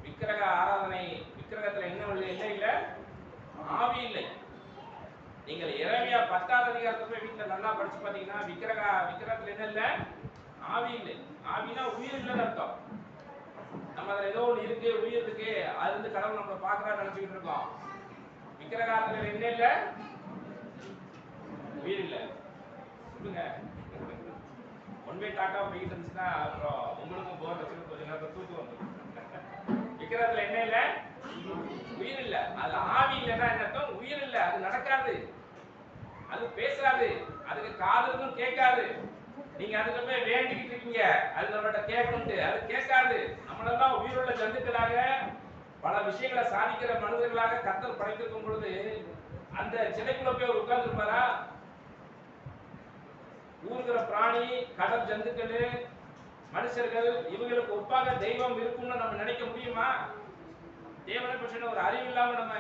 [SPEAKER 1] விக்கிரக ஆராதனை, விக்கிரகத்துல என்ன இல்லை? ஆவி இல்லை. நீங்கள் எரேமியா 10வது அதிகாரத்தை போய் வீட்டில் நல்லா படிச்சு பார்த்தீங்கன்னா, விக்கிரகத்துல என்ன இல்லை? ஆவி இல்லை. ஆவினா உயிர் இல்லைன்னு அர்த்தம். நம்ம அதில் ஏதோ ஒன்று இருக்கு, உயிர் இருக்கு, அது வந்து கடவுள் நம்மளை பார்க்கறான்னு நினைச்சுக்கிட்டு இருக்கோம். விக்கிரகத்துல என்ன இல்லை? உயிர் இல்லை. சொல்லுங்க. ஒன்வே டாட்டா போயிட்டு இருந்துச்சுன்னா அப்புறம் உங்களுக்கும் போர் வச்சுட்டு கொஞ்ச நேரத்தை தூக்கம் வந்துடும். விக்கிரகத்துல என்ன இல்லை? உயிர் இல்லை. அது ஆவி இல்லைன்னா என்ன அர்த்தம்? உயிர் இல்லை. அது நடக்காது, அது பேசாது, அதுக்கு காதுக்கும் கேட்காது. நீங்க அதுக்கு போய் வேண்டிக்கிட்டு இருக்கீங்க, அது நம்மகிட்ட கேட்கணும்ட்டு, அது கேட்காது. நம்மளெல்லாம் உயிருள்ள ஜந்துக்களாக பல விஷயங்களை சாதிக்கிற மனிதர்களாக கர்த்தர் படைத்திருக்கும் பொழுது அந்த சிலைக்குள்ள போய் உட்கார்ந்துருப்பாரா? ஊருகிற பிராணி, கடல் ஜந்துக்கள், மனுஷர்கள், இவங்களுக்கு ஒப்பாக தெய்வம் இருக்கும்னு நம்ம நினைக்க முடியுமா? தேவனை பற்றின ஒரு அறிவு இல்லாம நம்ம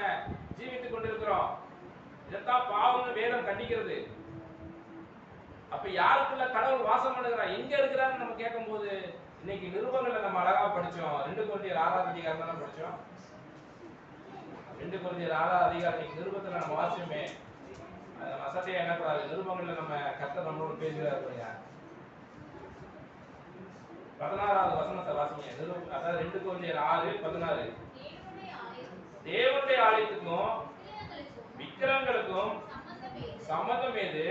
[SPEAKER 1] ஜீவித்துக் கொண்டிருக்கிறோம். இதைத்தான் பாவம்னு வேதம் கண்டிக்கிறது. அப்ப யாருக்குள்ள கடவுள் வாசம் பண்ணுகிறார், எங்க இருக்கிறான்னு நம்ம கேட்கும் போது, இன்னைக்கு நிருபங்களை நம்ம அழகா படிச்சோம். 2 கொரிந்தியர் 6வது அதிகாரம் தான் படிச்சோம். 2 கொரிந்தியர் 6வது அதிகாரம் நிருபத்துல நம்ம வாசிச்சோமே, நம்ம அசட்டையா என்ன கூடாது, நிருபங்கள்ல நம்ம கர்த்தர் நம்மளோட பேசுகிறார். 16வது வசனத்தை வாசிங்க. அதாவது 2 கொரிந்தியர் 6:16. தேவனுடைய ஆலயத்துக்கும் விக்கிரகங்களுக்கும் சம்மதம் ஏது?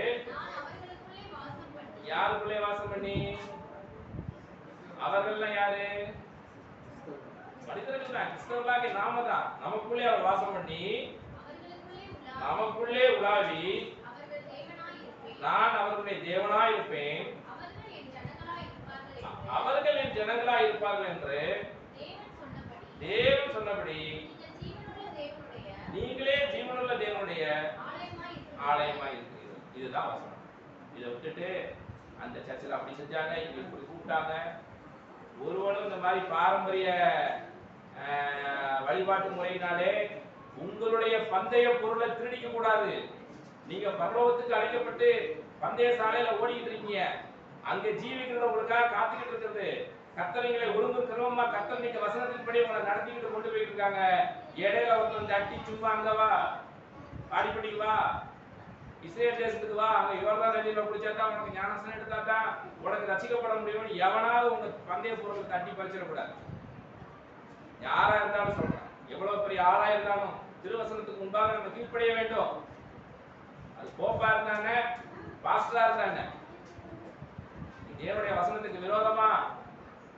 [SPEAKER 1] யாருக்குள்ளே வாசம் பண்ணி? அவர்கள்லாம் யாரு? மனிதர்கள் தான், கிறிஸ்தவர்களாகிய நாம தான். நமக்குள்ளே அவர் வாசம் பண்ணி நமக்குள்ளே உலாவி நான் அவர்களுடைய தேவனாய் இருப்பேன், அவர்கள் என் ஜனங்களாய் இருப்பார்கள் என்று தேவன் சொன்னபடி நீங்களே ஜீவனுள்ள தேவனுடைய ஆலயமாய் இருக்கிறீர்கள். இதுதான் வசனம். இதை விட்டுட்டு அந்த சர்ச்சில் அப்படி செஞ்சாங்க, இங்க இப்படி கூப்பிட்டாங்க, ஒருவனும் இந்த மாதிரி பாரம்பரிய வழிபாட்டு முறையினாலே உங்களுடைய பந்தய பொருளை திருடிக்க கூடாது. நீங்க பரலோகத்துக்கு அழைக்கப்பட்டு பந்தய சாலையில ஓடிக்கிட்டு இருக்கீங்க, அங்க ஜீவிக்கிறவங்களுக்காக காத்துக்கிட்டு இருக்கிறது. கர்த்தரைகளை ஒழுங்கு கிரமமா கர்த்தர் நீங்க வசனத்தின்படி உங்களை நடத்திக்கிட்டு கொண்டு போயிட்டு இருக்காங்க. இடையில ஒருத்தர் தட்டி சும்மா அங்க வா, பாடிப்பட்டிக்கு வா, இஸ்ரேல் தேசத்துக்கு வா, அங்க யோர்தான் நதியில குடிச்சாதான் உனக்கு ஞானஸ்நானம் எடுத்தாதான் உனக்கு ரசிக்கப்பட முடியும். எவனாவது உங்க பந்தய பொருளை தட்டி பறிச்சிடக்கூடாது. யாரா இருந்தாலும் சொல்றேன், எவ்வளவு பெரிய ஆளா இருந்தாலும் திருவசனத்துக்கு முன்பாக நம்ம கீழ்ப்படிய வேண்டும். அது போப்பா இருந்தாங்க, பாஸ்டரா இருந்தாங்க, தேவனுடைய வசனத்துக்கு விரோதமா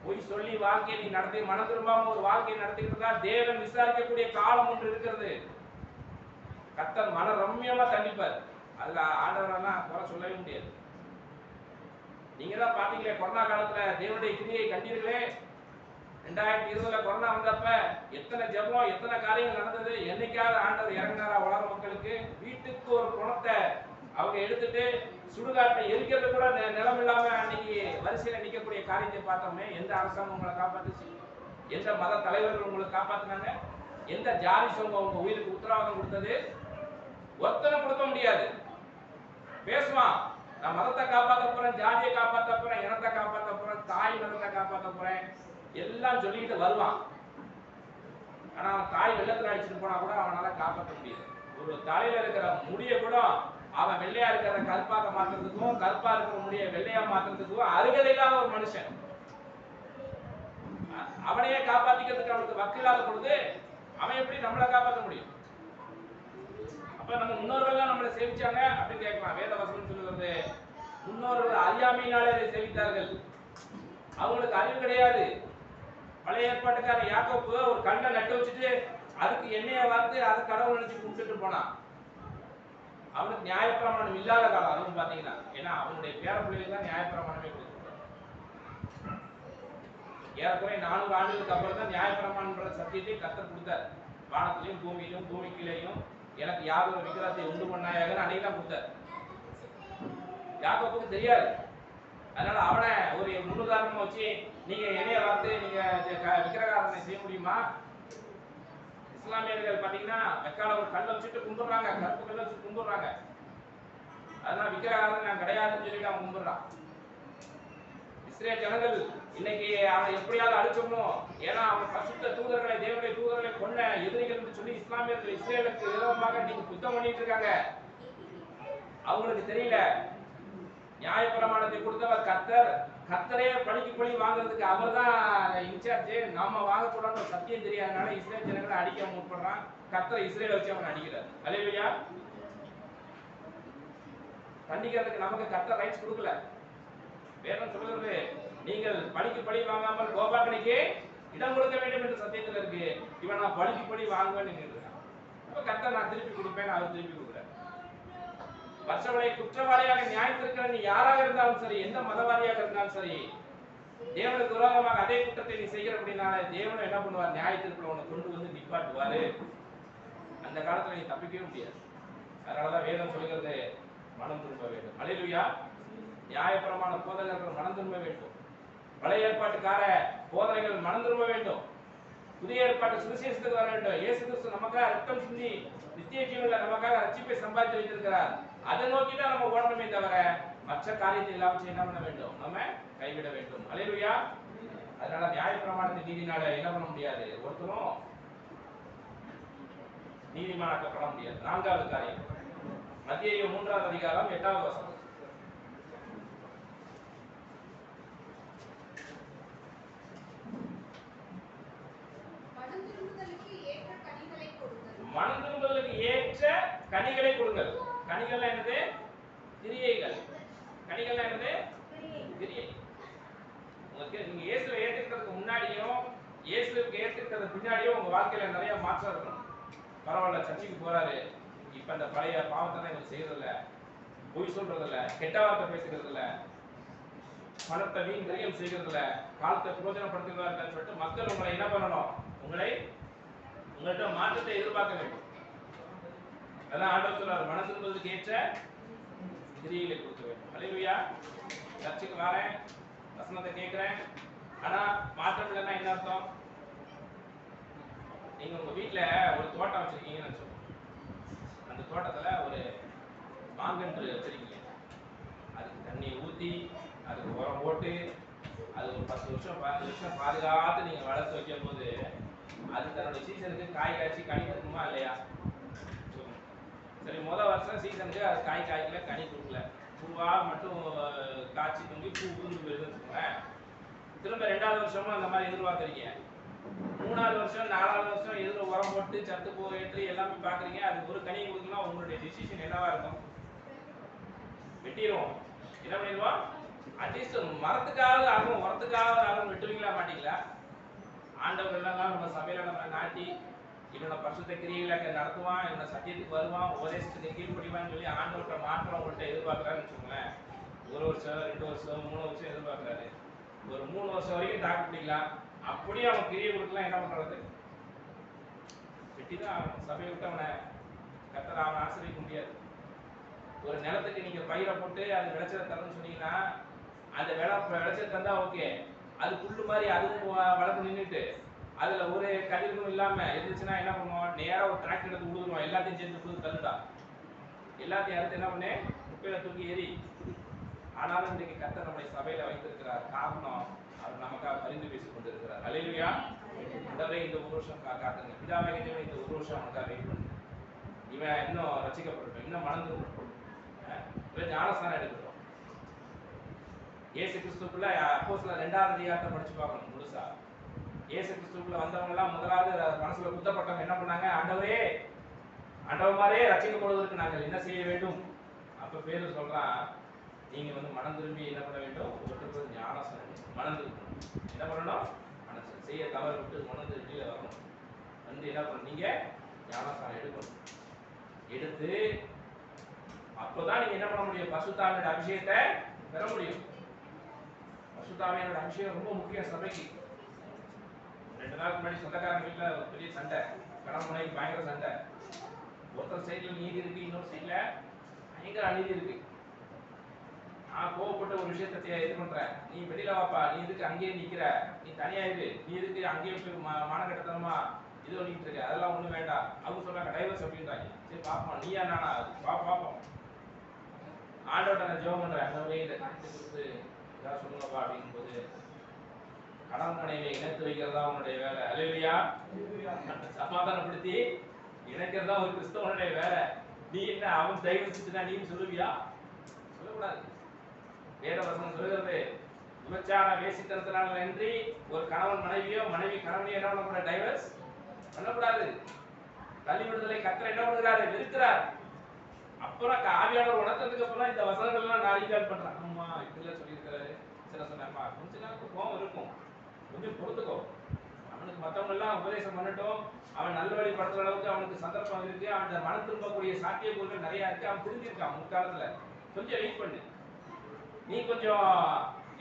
[SPEAKER 1] போய் சொல்லி வாழ்க்கையை நீ நடத்தி மனம் திரும்பாம ஒரு வாழ்க்கையை நடத்திட்டு இருந்தா தேவன் விசாரிக்கக்கூடிய காலம் ஒன்று இருக்கிறது. கர்த்தர் மன ரம்யமா தண்டிப்பார். அதுல ஆண்டவரெல்லாம் குறை சொல்லவே முடியாது. நீங்க தான் பாத்தீங்களே, கொரோனா காலத்துல தேவனுடைய கிரியை கண்டீர்களே. 2020 கொரோனா வந்தப்ப எத்தனை ஜெபம், எத்தனை காரியங்கள் நடந்தது. என்னைக்காவது ஆண்டவர் இறங்கினாரா உலக மக்களுக்கு? வீட்டுக்கு ஒரு குணத்தை அவங்க எடுத்துட்டு சுடுகாட்டை எரிக்கிறது கூட நிலம் இல்லாம அன்னைக்கு வரிசையில நிக்கக்கூடிய காரியத்தை பார்த்தோமே. எந்த அரசாங்கம் உங்களை காப்பாத்துச்சு? எந்த மத தலைவர்கள் உங்களை காப்பாத்தினாங்க? எந்த ஜாதி சங்கம் உங்க உயிருக்கு உத்தரவாதம் கொடுத்தது? ஒருத்தனை கொடுக்க முடியாது. பேசுவான், நான் மதத்தை காப்பாற்ற போறேன், ஜாதியை காப்பாற்ற போறேன், இனத்தை காப்பாற்ற போறேன், தாய் மதத்தை காப்பாற்ற போறேன் எல்லாம் சொல்லிட்டு வருவான். ஆனா அவன் தாய் வெள்ளத்துல அடிச்சுட்டு போனா கூட அவனால காப்பாற்ற முடியாது. ஒரு தலையில இருக்கிற முடிய கூட அவன் வெள்ளையா இருக்கிற கருப்பாக மாத்துறதுக்கும் கருப்பா இருக்கிற முடிய வெள்ளையா மாத்துறதுக்கும் அருகதை இல்லாத ஒரு மனுஷன். அவனையே காப்பாத்திக்கிறதுக்கு அவனுக்கு வக்கு இல்லாத பொழுது அவன் எப்படி நம்மளை காப்பாற்ற முடியும்? அப்ப நம்ம முன்னோர்கள் நம்மளை சேவிச்சாங்க அப்படின்னு கேட்கலாம். வேத வசனம் சொல்லுகிறது, முன்னோர்கள் அறியாமையினாலே அதை சேவித்தார்கள், அவங்களுக்கு அறிவு கிடையாது. பழைய ஏற்பாட்டுக்கார யாக்கோப்பு ஒரு கல்லை நட்டு வச்சுட்டு அதுக்கு எண்ணெயை வார்த்து அதை கடவுள் நினைச்சு கும்பிட்டுட்டு போனான். அவனுக்கு நியாயப்பிரமாணம் இல்லாத காலம் அதுவும் பாத்தீங்கன்னா. ஏன்னா அவனுடைய பேர பிள்ளைகள் தான் நியாயப்பிரமாணமே கொடுத்துருக்காங்க. ஏறக்குறைய 400 ஆண்டுகளுக்கு அப்புறம் தான் நியாயப்பிரமாணம்ன்ற சத்தியத்தை கர்த்தர் கொடுத்தார். வானத்திலையும் பூமியிலும் பூமிக்கிலையும் எனக்கு யாதொரு விக்கிரகத்தை உண்டு பண்ணாயாக அன்னைக்கு தான் கொடுத்தார். யாக்கோப்புக்கு தெரியாது. அதனால அவனை ஒரு முன்னுதாரணமா வச்சு நீங்க எண்ணெய வார்த்து நீங்க விக்கிரகாரனை செய்ய முடியுமா? இஸ்லாமியர்கள் பாத்தீங்கன்னா வெக்கால ஒரு கல்லை வச்சுட்டு கும்பிடுறாங்க, கருப்பு கல்லை வச்சு கும்பிடுறாங்க. அதனால விக்கிரகாரன் நான் கிடையாதுன்னு சொல்லிட்டு அவன் கும்பிடுறான். இஸ்ரேல் ஜனங்கள் இன்னைக்கு அவன் எப்படியாவது அழிச்சோமோ, ஏன்னா அவன் பரிசுத்த தூதர்களை தேவனுடைய தூதர்களை கொன்ன எதிரிகள் என்று சொல்லி இஸ்லாமியர்கள் இஸ்ரேலுக்கு விரோதமாக இன்னைக்கு குத்தம் பண்ணிட்டு இருக்காங்க. அவங்களுக்கு தெரியல நியாயப்பிரமாணத்தை கொடுத்தவர் கர்த்தர். கர்த்தரே பழிக்கு பழி வாங்குறதுக்கு அவர் தான் இன்சார்ஜ். நாம வாங்கக்கூடாது சத்தியம் தெரியாதனால இஸ்ரேல் ஜனங்களை அடிக்க முற்படுறான். கர்த்தர் இஸ்ரேலை வச்சு அவன் அடிக்கிறார். அல்லேலூயா. கண்டிக்கிறதுக்கு நமக்கு கர்த்தர் ரைட்ஸ் கொடுக்கல. வேதம் சொல்லுகிறது, நீங்கள் பழிக்கு பழி வாங்காமல் கோபாக்கனைக்கு இடம் கொடுக்க வேண்டும் என்று சத்தியத்தில் இருக்கு. இவன் நான் பழிக்கு பழி வாங்குவேன்னு இருக்கான். அப்ப கர்த்தர் நான் திருப்பி கொடுப்பேன், அவர் திருப்பி கொடுக்குறார். மற்றவரை குற்றவாளியாக நியாயத்திற்கிற நீ யாராக இருந்தாலும் சரி, எந்த மதவாதியாக இருந்தாலும் சரி, தேவனுக்கு விரோதமாக அதே குற்றத்தை நீ செய்கிற அப்படின்னால தேவனும் என்ன பண்ணுவார்? நியாயத்திற்குள்ள உன்னை கொண்டு வந்து நிப்பாட்டுவாரு. அந்த காலத்துல நீ தப்பிக்கவே முடியாது. அதனாலதான் வேதம் சொல்கிறது, மனம் திரும்ப வேண்டும். அல்லேலூயா. நியாயப்பிரமாண போதகர்கள் மனம் திரும்ப வேண்டும். பழைய ஏற்பாட்டுக்கார போதனைகள் மனம் திரும்ப வேண்டும். புதிய ஏற்பாட்டு சுவிசேஷத்துக்கு வர வேண்டும். இயேசு கிறிஸ்து நமக்காக ரத்தம் சிந்தி நித்திய ஜீவன்ல நமக்காக ரட்சிப்பை சம்பாதித்து வைத்திருக்கிறார். அதை நோக்கி தான் நம்ம ஓடணுமே தவிர மற்ற காரியத்தை எல்லாவற்றையும் என்ன பண்ண வேண்டும்? நம்ம கைவிட வேண்டும். அல்லேலூயா. அதனால நியாயப்பிரமாணத்தின் நீதினால என்ன பண்ண முடியாது? ஒருத்தரும் நீதிமானாக்கப்பட முடியாது. 4வது காரியம், மத்தேயு 3வது அதிகாரம் 8வது வசனம். மனம் திரும்புதலுக்கு ஏற்ற கனிகளை கொடுங்கள். கனிகள் என்னது? கிரியைகள். கனிகள் என்னது? கிரியை. உங்களுக்கு நீங்க இயேசுவை ஏற்றுக்கிறதுக்கு முன்னாடியும் இயேசுவுக்கு ஏற்றுக்கிறதுக்கு பின்னாடியும் உங்க வாழ்க்கையில நிறைய மாற்றம் இருக்கணும். பரவாயில்ல, சர்ச்சைக்கு போறாரு, இப்ப இந்த பழைய பாவத்தை தான் இவங்க செய்யறதில்ல, பொய் சொல்றதில்ல, கெட்ட வார்த்தை பேசுறதில்ல, பணத்தை வீண் விரயம் செய்யறதில்ல, காலத்தை பிரயோஜனப்படுத்துகிறார்கள் சொல்லிட்டு மக்கள் உங்களை என்ன பண்ணணும்? உங்கள்கிட்ட மாற்றத்தை எதிர்பார்க்க வேண்டும். அதான் ஆண்டவர் சொல்றாரு, மனம் திரும்புவதற்கு ஏற்ற கிரியைகளை கொடுக்க வேண்டும். அல்லேலூயா. சர்ச்சுக்கு வரேன், வசனத்தை கேட்கிறேன், ஆனா மாற்றம் இல்லைன்னா என்ன அர்த்தம்? நீங்க உங்க வீட்டுல ஒரு தோட்டம் வச்சிருக்கீங்கன்னு சொல்லுங்க. அந்த தோட்டத்துல ஒரு மாங்கன்று வச்சிருக்கீங்க. அதுக்கு தண்ணி ஊத்தி, அதுக்கு உரம் போட்டு, அது ஒரு 10 வருஷம் 15 வருஷம் பாதுகாத்து நீங்க வளர்த்து வைக்கும் போது அது தன்னுடைய சீசனுக்கு காய் காய்ச்சி கனி கொடுக்குமா இல்லையா? சரி, முதல் வருஷம் சீசனுக்கு அது காய் காய்க்கல, கனி கொடுக்கல, பூவா மட்டும் காய்ச்சி தொங்கி பூ பூந்து போயிருதுன்னு வச்சுக்கோங்களேன். திரும்ப 2வது வருஷமும் அந்த மாதிரி எதிர்பார்க்குறீங்க. 3வது வருஷம் 4வது வருஷம் எதிர உரம் போட்டு சத்து பூ ஏற்றி எல்லாமே பார்க்குறீங்க. அது ஒரு கனி கொடுக்கலாம். உங்களுடைய டிசிஷன் என்னவா இருக்கும்? வெட்டிடுவோம். என்ன பண்ணிடுவோம்? அட்லீஸ்ட் மரத்துக்காவது ஆகும், உரத்துக்காவது ஆகும். வெட்டுவீங்களா மாட்டீங்களா? ஆண்டவர் எல்லாம் நம்ம சபையில நம்ம நாட்டி இவனை பரிசுத்த கிரியைகளை நடத்துவான், இவனை சத்தியத்துக்கு வருவான், உபதேசத்துக்கு கீழ்ப்படிவான்னு சொல்லி ஆண்டவர்கிட்ட மாற்றம் உங்கள்கிட்ட எதிர்பார்க்குறாருன்னு வச்சுக்கோங்களேன். 1 வருஷம் 2 வருஷம் 3 வருஷம் எதிர்பார்க்குறாரு. ஒரு 3 வருஷம் வரைக்கும் தாக்கு பிடிக்கலாம். அப்படியே அவன் கிரியை கொடுக்கலாம். என்ன பண்றது? வெட்டிதான் ஆகணும். சபையை விட்டு அவனை கர்த்தர் அவனை ஆசிரியக்க முடியாது. ஒரு நிலத்துக்கு நீங்க பயிரை போட்டு அது விளைச்சலை தரணும்னு சொன்னீங்கன்னா, அந்த விளைச்சல் தந்தா ஓகே. அது புல்லு மாதிரி அதுவும் வளர்ந்து நின்றுட்டு அதுல ஒரு கதிர்வும் இல்லாம இருந்துச்சுன்னா என்ன பண்ணுவோம்? நேரா ஒரு டிராக்டர் எடுத்து விடுவோம். எல்லாத்தையும் சேர்ந்து கொடுத்து தள்ளுடா, எல்லாத்தையும் அறுத்து என்ன பண்ணு? குப்பையில தூக்கி ஏறி ஆனாலும் இன்றைக்கு கர்த்தர் நம்முடைய சபையில வைத்திருக்கிறார். காரணம் அவர் நமக்காக பரிந்து பேசிக் கொண்டிருக்கிறார். அல்லேலூயா. ஆண்டவரே இந்த ஒரு வருஷம் காத்துங்க. பிதாவே இந்த ஒரு வருஷம் அவனுக்காக வெயிட் பண்ணுங்க. இவன் இன்னும் ரட்சிக்கப்படட்டும், இன்னும் மனம் திரும்பட்டும், ஞானஸ்நானம் எடுக்கட்டும். இயேசு கிறிஸ்துக்குள்ள அப்போஸ்தலர் 2ஆம் அதிகாரத்தை படிச்சு பார்க்கணும் முழுசா. இயேசு கிறிஸ்துக்குள்ள வந்தவங்க எல்லாம் முதலாவது மனசுல குத்தப்பட்டவங்க என்ன பண்ணாங்க? ஆண்டவரே, ஆண்டவரே ரட்சிக்கப்படுவதற்கு நாங்கள் என்ன செய்ய வேண்டும்? அப்ப பேரு சொல்றான், நீங்க மனம் திரும்பி என்ன பண்ண வேண்டும்? ஒருத்தருக்கு ஞானஸ்நானம் மனம் திரும்பணும். என்ன பண்ணணும்? மனசு செய்ய தவறு விட்டு மனம் திரும்பியில வரணும். என்ன பண்ணணும்? நீங்க ஞானஸ்நானம் எடுக்கணும். எடுத்து அப்பதான் நீங்க என்ன பண்ண முடியும்? பரிசுத்தாவியோட அபிஷேகத்தை பெற முடியும். பரிசுத்தாவியோட அபிஷேகம் ரொம்ப முக்கியம் சபைக்கு. 2 நாளுக்கு முன்னாடி சொந்தக்காரங்க வீட்டுல ஒரு பெரிய சண்டை, கணவன் மனைவி பயங்கர சண்டை. ஒருத்தர் சைட்ல நீதி இருக்கு, இன்னொரு சைட்ல பயங்கர அநீதி இருக்கு. நான் கோவப்பட்ட ஒரு விஷயத்தை இது பண்றேன், நீ வெளியில வாப்பா, நீ இதுக்கு அங்கேயே நிக்கிற, நீ தனியா இரு, நீ இதுக்கு அங்கேயே மானகட்டத்தனமா இது பண்ணிட்டு இருக்க, அதெல்லாம் ஒண்ணு வேண்டாம். அவங்க சொல்றாங்க டைவர்ஸ் அப்படின்றாங்க. சரி பாப்போம், நீயா நானா பாப்போம். ஆண்டவர்கிட்ட நான் ஜெபம் பண்றேன், ஆண்டவரே இந்த காரியத்தை குறித்து ஏதாவது சொல்லுங்கப்பா அப்படிங்கும் போது, கணவன் மனைவியை இணைத்து வைக்கிறதா உன்னுடைய வேலை. அல்லேலூயா. சமாதானப்படுத்தி இணைக்கிறதா ஒரு கிறிஸ்தவனுடைய வேலை. நீ என்ன அவன் டைவர்ஸ் நீ சொல்லுவியா? சொல்லக்கூடாது. வேத வசனம் சொல்கிறது, விபச்சார வேசித்தனத்தினால இன்றி ஒரு கணவன் மனைவியோ மனைவி கணவனையோ என்ன பண்ணக்கூடாது? டைவர்ஸ் பண்ணக்கூடாது. தள்ளி விடுதலை கர்த்தர் என்ன பண்ணுகிறாரு? வெறுக்கிறார். அப்புறம் ஆவியானவர் உணர்த்ததுக்கு அப்புறம் இந்த வசனங்கள் எல்லாம் நான் ரீகால் பண்றேன். ஆமா இப்படிலாம் சொல்லியிருக்கிறாரு. சில சொன்னேன்ப்பா, கொஞ்ச நேரத்துக்கு கோவம் இருக்கும், கொஞ்சம் பொறுத்துக்கோ. அவனுக்கு மற்றவங்க எல்லாம் உபதேசம் பண்ணட்டும், அவன் நல்ல வழிபடுத்துற அளவுக்கு அவனுக்கு சந்தர்ப்பம் இருக்கு, அவன் மனம் திரும்பக்கூடிய சாத்தியக்கூறுகள் நிறைய இருக்கு, அவன் திருந்திருக்கான் முற்காலத்துல. கொஞ்சம் வெயிட் பண்ணு. நீ கொஞ்சம்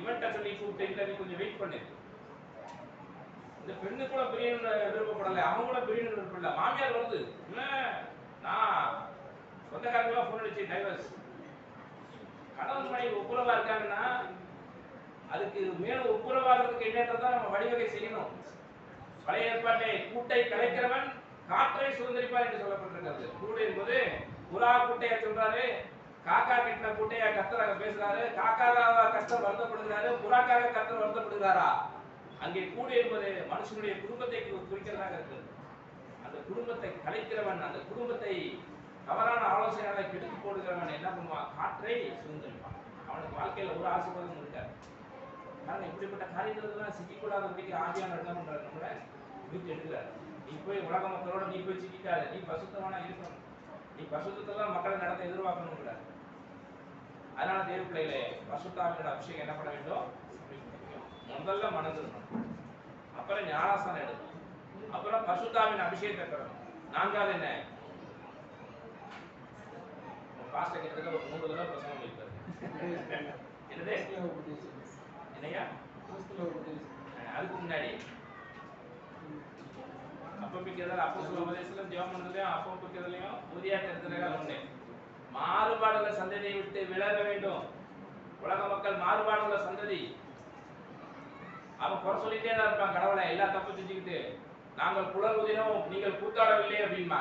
[SPEAKER 1] இவன்ட்ட சொல்லி கூப்பிட்டு நீ கொஞ்சம் வெயிட் பண்ணு. இந்த பெண்ணு கூட பிரியணும்னு விருப்பப்படலை, அவன் கூட பிரியணும்னு விருப்பம் இல்லை. மாமியார் வருது, இல்ல நான் சொந்தக்காரங்களா போன் அடிச்சு டைவர்ஸ். கணவன் மனைவி ஒப்புரவா இருக்காங்கன்னா அதுக்கு மேலும் ஒப்புரவாகிறதுக்கு என்னன்றதான் நம்ம வழிவகை செய்யணும். பழைய ஏற்பாட்டை கூட்டை கலைக்கிறவன் காற்றை சுதந்திரிப்பார் என்று சொல்லப்பட்டிருக்கிறது. கூடு என்பது புறா கூட்டையா சொல்றாரு, காக்கா கிட்ட கூட்டையா கர்த்தராக பேசுறாரு. காக்காக கர்த்தர் வருத்தப்படுகிறாரு, புறாக்காக கர்த்தர் வருத்தப்படுகிறாரா? அங்கே கூடு என்பது மனுஷனுடைய குடும்பத்தை குறிக்கிறதாக இருக்கிறது. அந்த குடும்பத்தை கலைக்கிறவன், அந்த குடும்பத்தை தவறான ஆலோசனைகளை கெடுத்து போடுகிறவன் என்ன பண்ணுவான்? காற்றை சுதந்திரிப்பான். அவனுக்கு வாழ்க்கையில ஒரு ஆசீர்வாதம் இருக்காது. காரணம் இப்படிப்பட்ட காரியங்கள்லாம் சிக்கிக்கூடாதபடிக்கு ஆவியானவர் என்ன பண்றாரு? நம்மளை மீட்டு எடுக்கிறார். நீ போய் உலக மக்களோட நீ போய் சிக்கிக்காத, நீ பசுத்தவனா இருக்கணும். நீ பசுத்தெல்லாம் மக்களை நடத்த எதிர்பார்க்கணும் கூடாது. அதனால தேவ பிள்ளைகளே, பசுத்தாவியோட அபிஷேகம் என்ன பண்ண வேண்டும்? முதல்ல மனம் திரும்பணும், அப்புறம் ஞானஸ்நானம் எடுக்கணும், அப்புறம் பசுத்தாவின் அபிஷேகத்தை பெறணும். 4வது என்ன? பாஸ்டர் கிட்ட ஒரு 3 தடவை பிரசங்கம் பண்ணிருக்காரு. என்னது? என்னையா? அதுக்கு முன்னாடி அப்பம்பிக்கிறதுல அப்போஸ்தல உபதேசத்திலும் ஜெபம் பண்றதுலயும் அப்பம்பிக்கிறதுலயும் உறுதியாக இருக்கிறதுல ஒண்ணு, மாறுபாடுள்ள சந்ததியை விட்டு விலக வேண்டும். உலக மக்கள் மாறுபாடுள்ள சந்ததி. அவன் குறை சொல்லிட்டே தான் இருப்பான் கடவுளை, எல்லா தப்பு செஞ்சுக்கிட்டு. நாங்கள் குழல் ஊதினோம், நீங்கள் கூத்தாடவில்லை அப்படின்பா.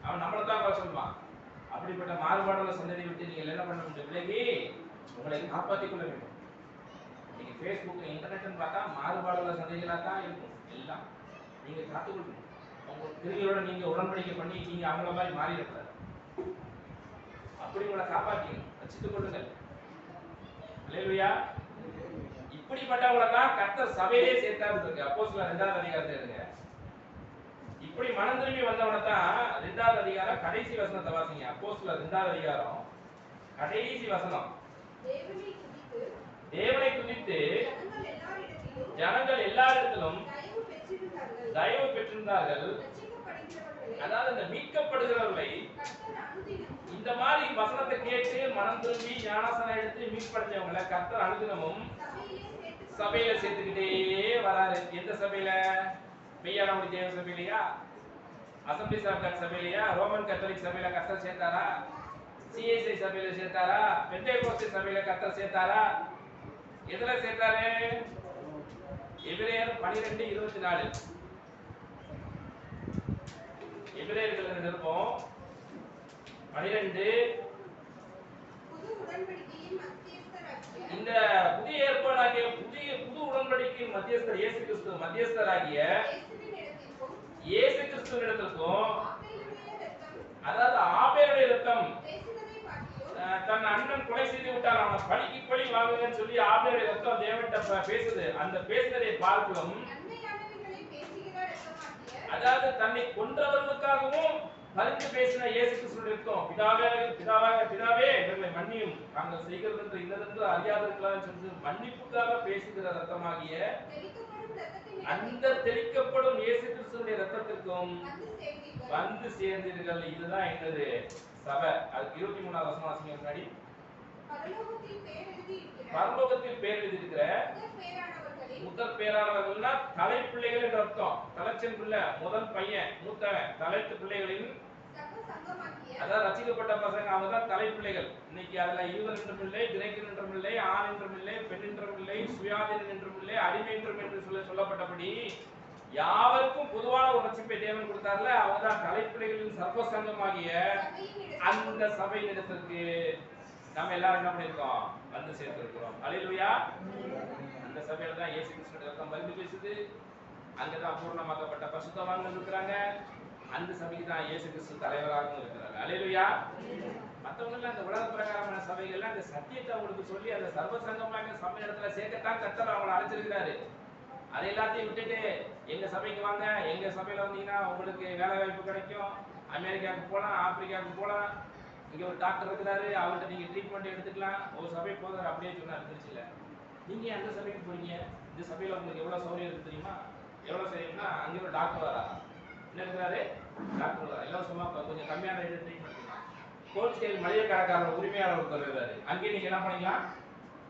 [SPEAKER 1] அவன் நம்மளை தான் குறை சொல்லுவான். அப்படிப்பட்ட மாறுபாடுள்ள சந்ததியை விட்டு நீங்கள் என்ன பண்ண வேண்டும்? விலகி உங்களை காப்பாற்றிக் கொள்ள வேண்டும். நீங்க ஃபேஸ்புக் இன்டர்நெட்னு பார்த்தா மாறுபாடுள்ள சந்ததிகளாக தான் இருக்கும் எல்லாம். நீங்க காத்துக்கொள்ளணும். உங்க கிரிகளோட நீங்க உடன்படிக்கை பண்ணி நீங்க அவங்கள மாதிரி மாறிடக்கூடாது. அப்படி உங்களை காப்பாற்றிக்கணும், ரட்சித்துக் கொள்ளுங்கள். அல்லேலூயா. இப்படிப்பட்டவங்களை தான் கர்த்தர் சபையிலே சேர்த்தாரு இருக்கு. அப்போஸ்தலர் 2ஆம் அதிகாரத்தை எடுங்க. இப்படி மனம் திரும்பி வந்தவனை தான் 2ஆவது அதிகாரம் கடைசி வசனத்தை வாசிங்க. அப்போஸ்தலர் 2ஆவது அதிகாரம் கடைசி வசனம். தேவனை துதித்து ஜனங்கள் எல்லாரிடத்திலும் தயவு பெற்றிருந்தார்கள். அதாவது இந்த மீட்கப்படுகிறவர்களை இந்த மாதிரி வசனத்தை கேட்டு மனம் திரும்பி ஞானஸ்நானம் எடுத்து மீட்படைஞ்சவங்களை கர்த்தர் அனுதினமும் சபையில சேர்த்துக்கிட்டே வராரு. எந்த சபையில? மெய்யானவருடைய தேவ சபையிலையா? அசம்பிளிஸ் ஆஃப் காட் சபையிலையா? ரோமன் கத்தோலிக் சபையில கர்த்தர் சேர்த்தாரா? சிஎஸ்ஐ சபையில சேர்த்தாரா? பெந்தேகோஸ்தே சபையில கர்த்தர் சேர்த்தாரா? எதுல சேர்த்தாரு? எபிரேயர் 12:24. எபிரேயர்கள் நிருபம் 12
[SPEAKER 2] புது உடன்படிக்கையின் மத்தியஸ்தர்
[SPEAKER 1] இந்த புதிய ஏற்பாடாகிய புது உடன்படிக்கையின் மத்தியஸ்தர் இயேசு கிறிஸ்து மத்தியஸ்தராகிய இயேசு கிறிஸ்துவினிடத்திற்கும், அதாவது ஆபேலுடைய இரத்தம் தன் அண்ணன் கொலை செய்து விட்டான், அவனை பழிக்கு பழி வாங்குங்கன்னு சொல்லி ஆபேலுடைய இரத்தம் தேவன்கிட்ட பேசுது. அந்த பேசுனதை பார்க்கலாம், அதாவது தன்னை கொன்றவர்களுக்காகவும் பரிந்து பேசின இயேசு கிறிஸ்துவின் இரத்தம், பிதாவே எங்களை மன்னியும், நாங்கள் செய்கிறது என்று இன்னதென்று அறியாதிருக்கலாம் சொல்லி மன்னிப்புக்காக பேசுகிற ரத்தமாகிய அந்த தெளிக்கப்படும் இயேசு கிறிஸ்துவினுடைய ரத்தத்திற்கும் வந்து சேர்ந்தீர்கள். இதுதான் என்னது சபை. அதுக்கு 23வது வசனம் வாசிங்க. முன்னாடி பரலோகத்தில் பேர் எழுதியிருக்கிற முதல் பேரானவர்கள்னா தலை பிள்ளைகள் என்ற அர்த்தம். தலைச்சன் பிள்ளை, முதல் பையன், மூத்தவன், தலைத்து பிள்ளைகளின், அதாவது ரசிக்கப்பட்ட பசங்க, அவங்க தான் தலை பிள்ளைகள். இன்னைக்கு அதுல யூதன் என்றும் இல்லை, கிரேக்கன் என்றும் இல்லை, ஆண் என்றும் இல்லை, பெண் என்றும் இல்லை, சுயாதீனன் என்றும் இல்லை, அடிமை என்றும் என்று சொல்லப்பட்டபடி யாவருக்கும் பொதுவான ஒரு ரட்சிப்பை தேவன் கொடுத்தார்ல, அவங்க தான் தலை பிள்ளைகளின் சர்வ சங்கமாகிய அந்த சபையின் இடத்திற்கு நாம எல்லாரும் என்ன பண்ணிருக்கோம், வந்து சேர்த்திருக்கிறோம். அல்லேலூயா. அந்த சபையில தான் இயேசு கிறிஸ்துவின் ரத்தம் பரிந்து பேசுது. அங்கதான் பூர்ணமாக்கப்பட்ட பரிசுத்தவான்கள் இருக்கிறாங்க. அந்த சபைக்கு தான் இயேசு கிறிஸ்து தலைவராகவும் இருக்கிறார். அல்லேலூயா. மற்றவங்க எல்லாம் இந்த உலக பிரகாரமான சபைகள்லாம் இந்த சத்தியத்தை அவங்களுக்கு சொல்லி அந்த சர்வ சங்கமாக சபை இடத்துல சேர்க்கத்தான் கர்த்தர் அவங்களை அழைச்சிருக்கிறாரு. அதை எல்லாத்தையும் விட்டுட்டு எங்க சபைக்கு வாங்க, எங்க சபையில வந்தீங்கன்னா உங்களுக்கு வேலை வாய்ப்பு கிடைக்கும், அமெரிக்காவுக்கு போகலாம், ஆப்பிரிக்காவுக்கு போகலாம், இங்க ஒரு டாக்டர் இருக்கிறாரு, அவர்கிட்ட நீங்க ட்ரீட்மெண்ட் எடுத்துக்கலாம், ஒரு சபை போதார் அப்படியே சொன்னார் திருச்சியில. நீங்க அந்த சபைக்கு போறீங்க, இந்த சபையில உங்களுக்கு எவ்வளவு சௌகரியம் இருக்கு தெரியுமா? எவ்வளவு செய்யணும்னா அங்கே ஒரு டாக்டர் வரா, என்ன இருக்கிறாரு, டாக்டர் வரா, இலவசமா கொஞ்சம் கம்மியான ரேட்டு ட்ரீட்மெண்ட் பண்ணலாம். ஹோல்சேல் மளிகை கடைக்காரர் உரிமையாளர் ஒருத்தர் இருக்கிறாரு, அங்கேயே நீங்க என்ன பண்ணிக்கலாம்,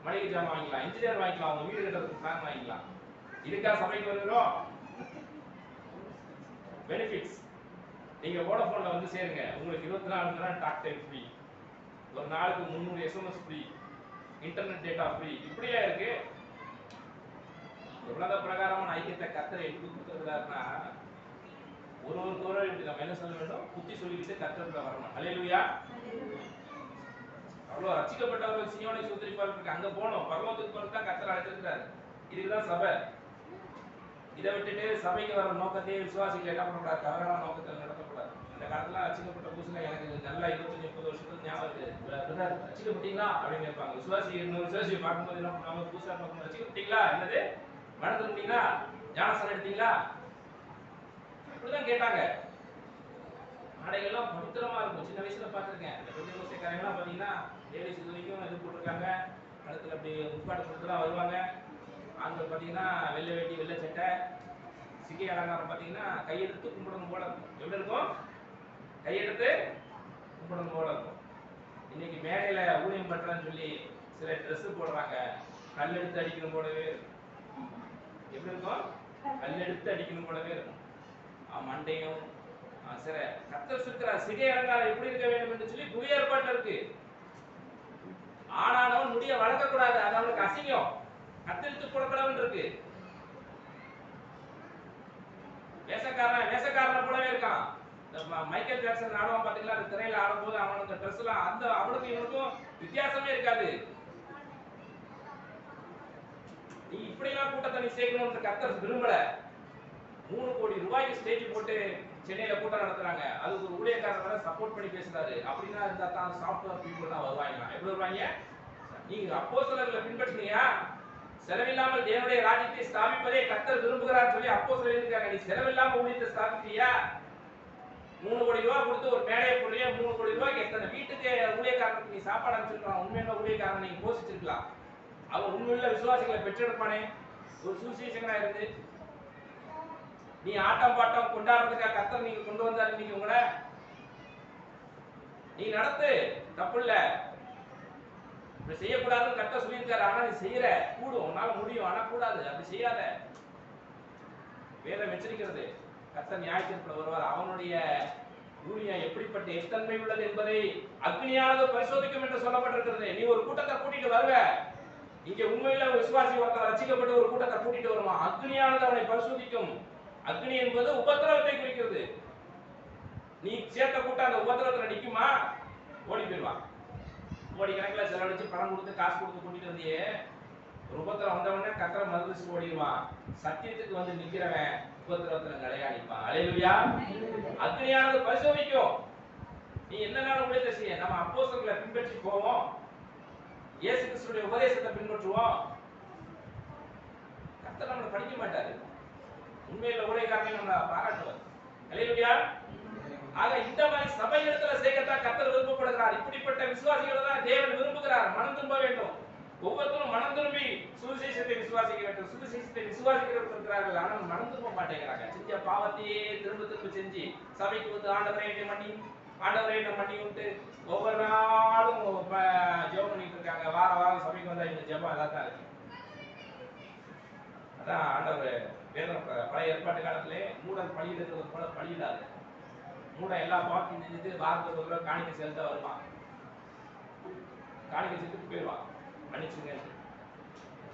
[SPEAKER 1] மளிகை ஜாமான் வாங்கிக்கலாம், இன்ஜினியர் வாங்கிக்கலாம், உங்க வீடு கட்டுறதுக்கு பிளான் வாங்கிக்கலாம். இதுக்கா சபைக்கு வருகிறோம்? பெனிஃபிட்ஸ். நீங்க வோடஃபோன்ல வந்து சேருங்க, உங்களுக்கு 24 மணி நேரம் டாக் டைம் ஃப்ரீ, ஒரு நாளுக்கு 300 SMS free, internet data free. இப்படியே இருக்கு. உலக பிரகாரமான ஐக்கியத்தை கர்த்தர் எப்படி கொடுத்துருக்கிறாருன்னா, ஒரு தோழர் இப்படி நம்ம என்ன சொல்ல வேண்டும், புத்தி சொல்லிக்கிட்டு கர்த்தருக்குள்ள வரணும். அல்லேலூயா. அவ்வளோ ரட்சிக்கப்பட்டவர்கள் சீயோனை சுதரிப்பார்கள் அங்க போகணும், பரலோகத்துக்கு போறது தான் கர்த்தர் அழைச்சிருக்கிறாரு. இதுக்குதான் சபை. இதை விட்டுட்டு சபைக்கு வர நோக்கத்தையே விசுவாசிகள் என்ன பண்ணக்கூடாது, தவறான நோக்கத்தில் நடத்தக்கூடாது. அந்த காலத்துல ரட்சிக்கப்பட்ட புதுசுல எனக்கு நல்லா 25-30 வருஷத்துக்கு ஞாபகம் இருக்கு. ரட்சிக்கப்பட்டீங்களா அப்படின்னு கேட்பாங்க. விசுவாசி இன்னொரு விசுவாசியை பார்க்கும்போது என்ன பண்ணுவாங்க, புதுசா பார்க்கும்போது ரட்சிக்கப்பட்டீங்களா, என்னது மனம் திரும்பிட்டீங்களா, ஞானஸ்தானம் எடுத்தீங்களா, இப்படிதான் கேட்டாங்க. ஆடைகள்லாம் பவித்திரமா இருக்கும். சின்ன வயசுல பார்த்துருக்கேன். இந்த பெரிய வயசுக்காரங்களாம் பார்த்தீங்கன்னா லேடிஸ் இது வரைக்கும் இது போட்டிருக்காங்க, கழுத்துல அப்படி முப்பாடு போட்டு தான் வருவாங்க. ஆண்கள் பார்த்தீங்கன்னா வெள்ளை வேட்டி, வெள்ளை சட்டை, சிகை அலங்காரம் பார்த்தீங்கன்னா கையெடுத்து கும்பிடணும் போல இருக்கும். எப்படி இருக்கும், கையெடுத்து கும்பிடணும் போல இருக்கும். இன்னைக்கு மேடையில ஊழியம் பண்றேன்னு சொல்லி சில ட்ரெஸ் போடுறாங்க, கல் எடுத்து அடிக்கணும் போலவே இருக்கும். எப்படி இருக்கும், கல் எடுத்து அடிக்கணும் போலவே இருக்கும். மண்டையும் சில கர்த்தர் இருக்கிற சிகை அலங்காரம் எப்படி இருக்க வேண்டும் என்று சொல்லி புதிய ஏற்பாட்டில் இருக்கு. ஆனாலும் முடிய வளர்க்கக்கூடாது, அது அவனுக்கு அசிங்கம், கத்தெடுத்து போடக்கூடாதுன்னு இருக்கு. வேஷக்காரனை போலவே இருக்கான். மைக்கேல் ஜாக்சன் ஆடுவான் பாத்தீங்களா, அந்த திரையில ஆடும்போது அவனுக்கு ட்ரெஸ் எல்லாம் அந்த அவனுக்கு இவனுக்கும் வித்தியாசமே இருக்காது. நீ இப்படி எல்லாம் கூட்டத்தை நீ சேர்க்கணும்னு கர்த்தர் விரும்பல. 3 கோடி ரூபாய்க்கு ஸ்டேஜ் போட்டு சென்னையில கூட்டம் நடத்துறாங்க, அதுக்கு ஒரு ஊழியக்காரர் வர சப்போர்ட் பண்ணி பேசுறாரு. அப்படின்னா இருந்தா தான் சாஃப்ட்வேர் பீப்புள் தான் வருவாங்க. எப்படி வருவாங்க, நீங்க அப்போஸ்தலர்களை பின்பற்றினியா, செலவில்லாமல் தேவனுடைய ராஜ்யத்தை ஸ்தாபிப்பதே கர்த்தர் விரும்புகிறார் சொல்லி அப்போஸ்தலர் எழுதிருக்காங்க. நீ செலவில்லாம ஊழியத்தை ஸ்தாபிக்கிறியா? 3 கோடி ரூபாய் கொடுத்து ஒரு மேடையை போடுறியா, 3 கோடி ரூபாய்க்கு எத்தனை வீட்டுக்கு ஊழியக்காரனுக்கு நீ சாப்பாடு அனுப்பிச்சிருக்கலாம். உண்மையான ஊழியக்காரன் நீங்க போஷிச்சிருக்கலாம். அவன் உண்மையுள்ள விசுவாசிகளை பெற்றெடுப்பானே. ஒரு சுவிசேஷகனா இருந்து நீ ஆட்டம் பாட்டம் கொண்டாடுறதுக்காக கர்த்தர் நீங்க கொண்டு வந்தாரு. நீங்க உங்களை நீ நடத்து, தப்பு இல்ல, இப்படி செய்யக்கூடாதுன்னு கர்த்தர் சொல்லியிருக்காரு. ஆனா நீ செய்யற, கூடும், உன்னால முடியும், ஆனா கூடாது, அப்படி செய்யாத. வேதம் எச்சரிக்கிறது, கர்த்தர் நியாயத்தீர்ப்புல வருவார். அவனுடைய ஊழியம் எப்படிப்பட்ட எத்தன்மை உள்ளது என்பதை அக்னியானது பரிசோதிக்கும் என்று சொல்லப்பட்டிருக்கிறது. நீ ஒரு கூட்டத்தை கூட்டிட்டு வருவ, இங்க உண்மையில விசுவாசி ஒருத்தர் ரட்சிக்கப்பட்ட ஒரு கூட்டத்தை கூட்டிட்டு வருவான், அக்னியானது அவனை பரிசோதிக்கும். அக்னி என்பது உபத்திரவத்தை குறிக்கிறது. நீ சேர்த்த கூட்டம் அந்த உபத்திரவத்துல நிக்குமா, ஓடி போயிடுவான். கோடிக்கணக்கில் செலவழிச்சு பணம் கொடுத்து காசு கொடுத்து கூட்டிட்டு வந்தியே, உபத்திரம் வந்தவனே கத்தரை மறுத்து ஓடிடுவான். சத்தியத்துக்கு வந்து நிக்கிறவன் உபத்திரத்துல நிலையா நிற்பான். அல்லேலூயா. அக்னியானது பரிசோதிக்கும். நீ என்னென்ன உபதேசம் செய்ய, நம்ம அப்போஸ்தலர்களை பின்பற்றி போவோம், இயேசு கிறிஸ்துடைய உபதேசத்தை பின்பற்றுவோம். கர்த்தர் நம்மளை படிக்க மாட்டாரு, உண்மையில ஊழியக்காரனை நம்ம பாராட்டுவார். அல்லேலூயா. ஆக இந்த மாதிரி சபை இடத்துல சேர்க்கத்தான் கர்த்தர் விருப்பப்படுகிறார். இப்படிப்பட்ட விசுவாசிகளை தான் தேவன் விரும்புகிறார். மனம் திரும்ப வேண்டும். ஒவ்வொருத்தரும் மனம் திரும்பி சுவிசேஷத்தை விசுவாசிக்க வேண்டும். சுவிசேஷத்தை விசுவாசிக்கிறவர்கள் இருக்கிறார்கள், ஆனால் மனம் திரும்ப மாட்டேங்கிறாங்க. செஞ்ச பாவத்தையே திரும்ப திரும்ப செஞ்சு சபைக்கு வந்து ஆண்டவரை என்ன பண்ணி விட்டு ஒவ்வொரு நாளும் ஜெபம் பண்ணிட்டு இருக்காங்க. வாரம் சபைக்கு வந்தா இந்த ஜெபம் அதான் தான் இருக்கு. அதான் ஆண்டவர் வேதம் பழைய ஏற்பாட்டு காலத்திலே மூடன் பழியிடுறது போல பழியிடாது. மூடன் எல்லா பாவத்தையும் செஞ்சுட்டு வாரத்துக்கு ஒரு காணிக்கை செலுத்த வருவான். காணிக்கை செலுத்திட்டு போயிடுவான், மன்னிச்சுங்க.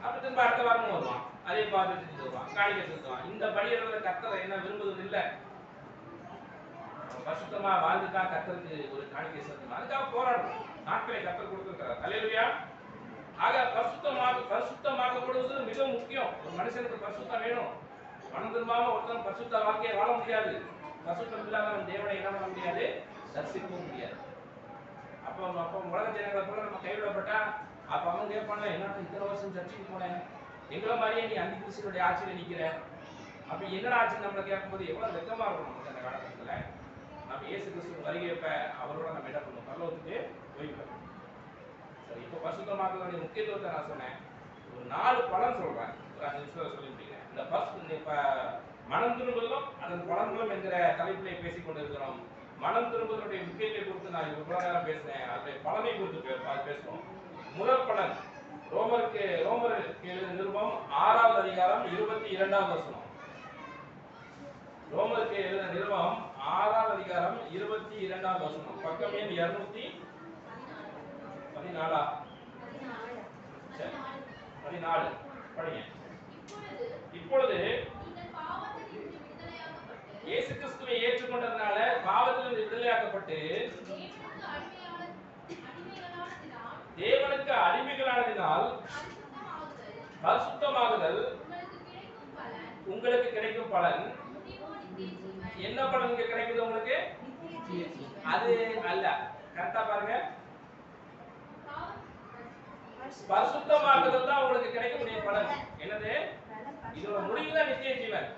[SPEAKER 1] அப்ப திரும்ப அடுத்த வாரமும் வருவான், அதே பாவத்தை செஞ்சுட்டு வருவான், காணிக்கை செலுத்துவான். இந்த பழியிடுறத கர்த்தர் என்ன விரும்புவது இல்லை. பரிசுத்தமா வாழ்ந்துதான் கர்த்தருக்கு ஒரு காணிக்கை செலுத்தணும். அதுக்காக போராடணும். நாட்களை கர்த்தர் கொடுத்திருக்கிறார். அல்லேலூயா. ஆக பரிசுத்தமாக்கப்படுவது மிக முக்கியம். ஒரு மனுஷனுக்கு பரிசுத்தம் வேணும். மனம் திரும்பாம ஒருத்தன் பரிசுத்த வாழ்க்கையை வாழ முடியாது. பரிசுத்தம் இல்லாம தேவனை என்ன பண்ண முடியாது, தரிசிக்கவும் முடியாது. அப்போ உலக ஜனங்களை போல நம்ம கைவிடப்பட்டா அப்ப அவங்க கேட்பாங்க, என்ன இத்தனை வருஷம் சர்ச்சைக்கு போனேன், எங்களை மாதிரியே நீ அந்தி கிறிஸ்துவோட ஆட்சியில நிக்கிற, அப்ப என்னடா ஆட்சி நம்மளை கேட்கும்போது எவ்வளவு வெக்கமா இருக்கும் நமக்கு. அந்த காலகட்டத்துல நம்ம இயேசு கிறிஸ்து வருகையப்ப அவரோட நம்ம என்ன பண்ணுவோம், பரலோகத்துக்கு போய்விடும். சரி, இப்போ பரிசுத்தமாக்குவதோட முக்கியத்துவத்தை நான் சொன்னேன். ஒரு 4 பலன் சொல்றேன், ஒரு 5 நிமிஷம் சொல்லி முடிக்கிறேன். இந்த இப்ப மனம் திரும்புதலும் அதன் பலன்களும் என்கிற தலைப்பிலே பேசிக் கொண்டிருக்கிறோம். மனம் திரும்புவதனுடைய முக்கியத்தை குறித்து நான் இவ்வளவு நேரம் பேசினேன். அதனுடைய பலனை குறித்து பேசுவோம். முதல் பலன் ரோமருக்கு எழுதின நிருபம் 6வது அதிகாரம் 22வது வசனம். ரோமருக்கு எழுதின நிருபம் 6வது அதிகாரம் 22வது வசனம். பக்கம் எண் 214. 14 படிங்க. இப்பொழுது இயேசு கிறிஸ்துவை ஏற்றுக்கொண்டதனால பாவத்திலிருந்து விடுதலையாக்கப்பட்டு தேவனுக்கு அடிமைகளானதினால் பரிசுத்தமாகுதல் உங்களுக்கு கிடைக்கும் பலன். என்ன பலன் இங்க கிடைக்குது உங்களுக்கு? அது அல்ல, கரெக்டா பாருங்க. பரிசுத்தமாகுதல் தான் உங்களுக்கு கிடைக்கக்கூடிய பலன். என்னது? இதோட முடிவுதான் நித்திய ஜீவன்.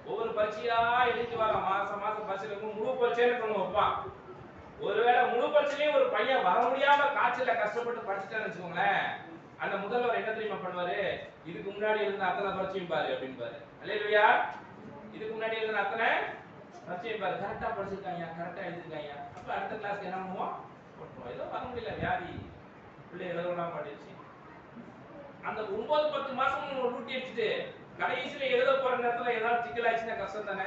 [SPEAKER 1] ஒவ்வொரு பரீட்சையா எழுதி வர மாசம் பரீட்சைக்கு முழு பரீட்சைன்னு கொண்டு வைப்பான். ஒருவேளை முழு பரீட்சையிலையும் ஒரு பையன் வர முடியாம காய்ச்சல கஷ்டப்பட்டு படிச்சுட்டான்னு வச்சுக்கோங்களேன், அந்த முதல்வர் என்ன தெரியுமா பண்ணுவாரு, இதுக்கு முன்னாடி இருந்த அத்தனை பரீட்சையும் பாரு அப்படின்னு பாரு. அல்லேலூயா. இதுக்கு முன்னாடி இருந்த அத்தனை பரீட்சையும் பாரு, கரெக்டா படிச்சிருக்காங்க, கரெக்டா எழுதிருக்காங்க. அப்ப அடுத்த கிளாஸ்க்கு என்ன பண்ணுவோம், போட்டுருவோம். ஏதோ வர முடியல, வியாதி, பிள்ளை எழுதலாம் படிச்சு அந்த 9-10 மாசம் லூட்டி அடிச்சுட்டு கடைசியில எழுத போற நேரத்துல ஏதாவது சிக்கல் ஆச்சுன்னா கஷ்டம் தானே.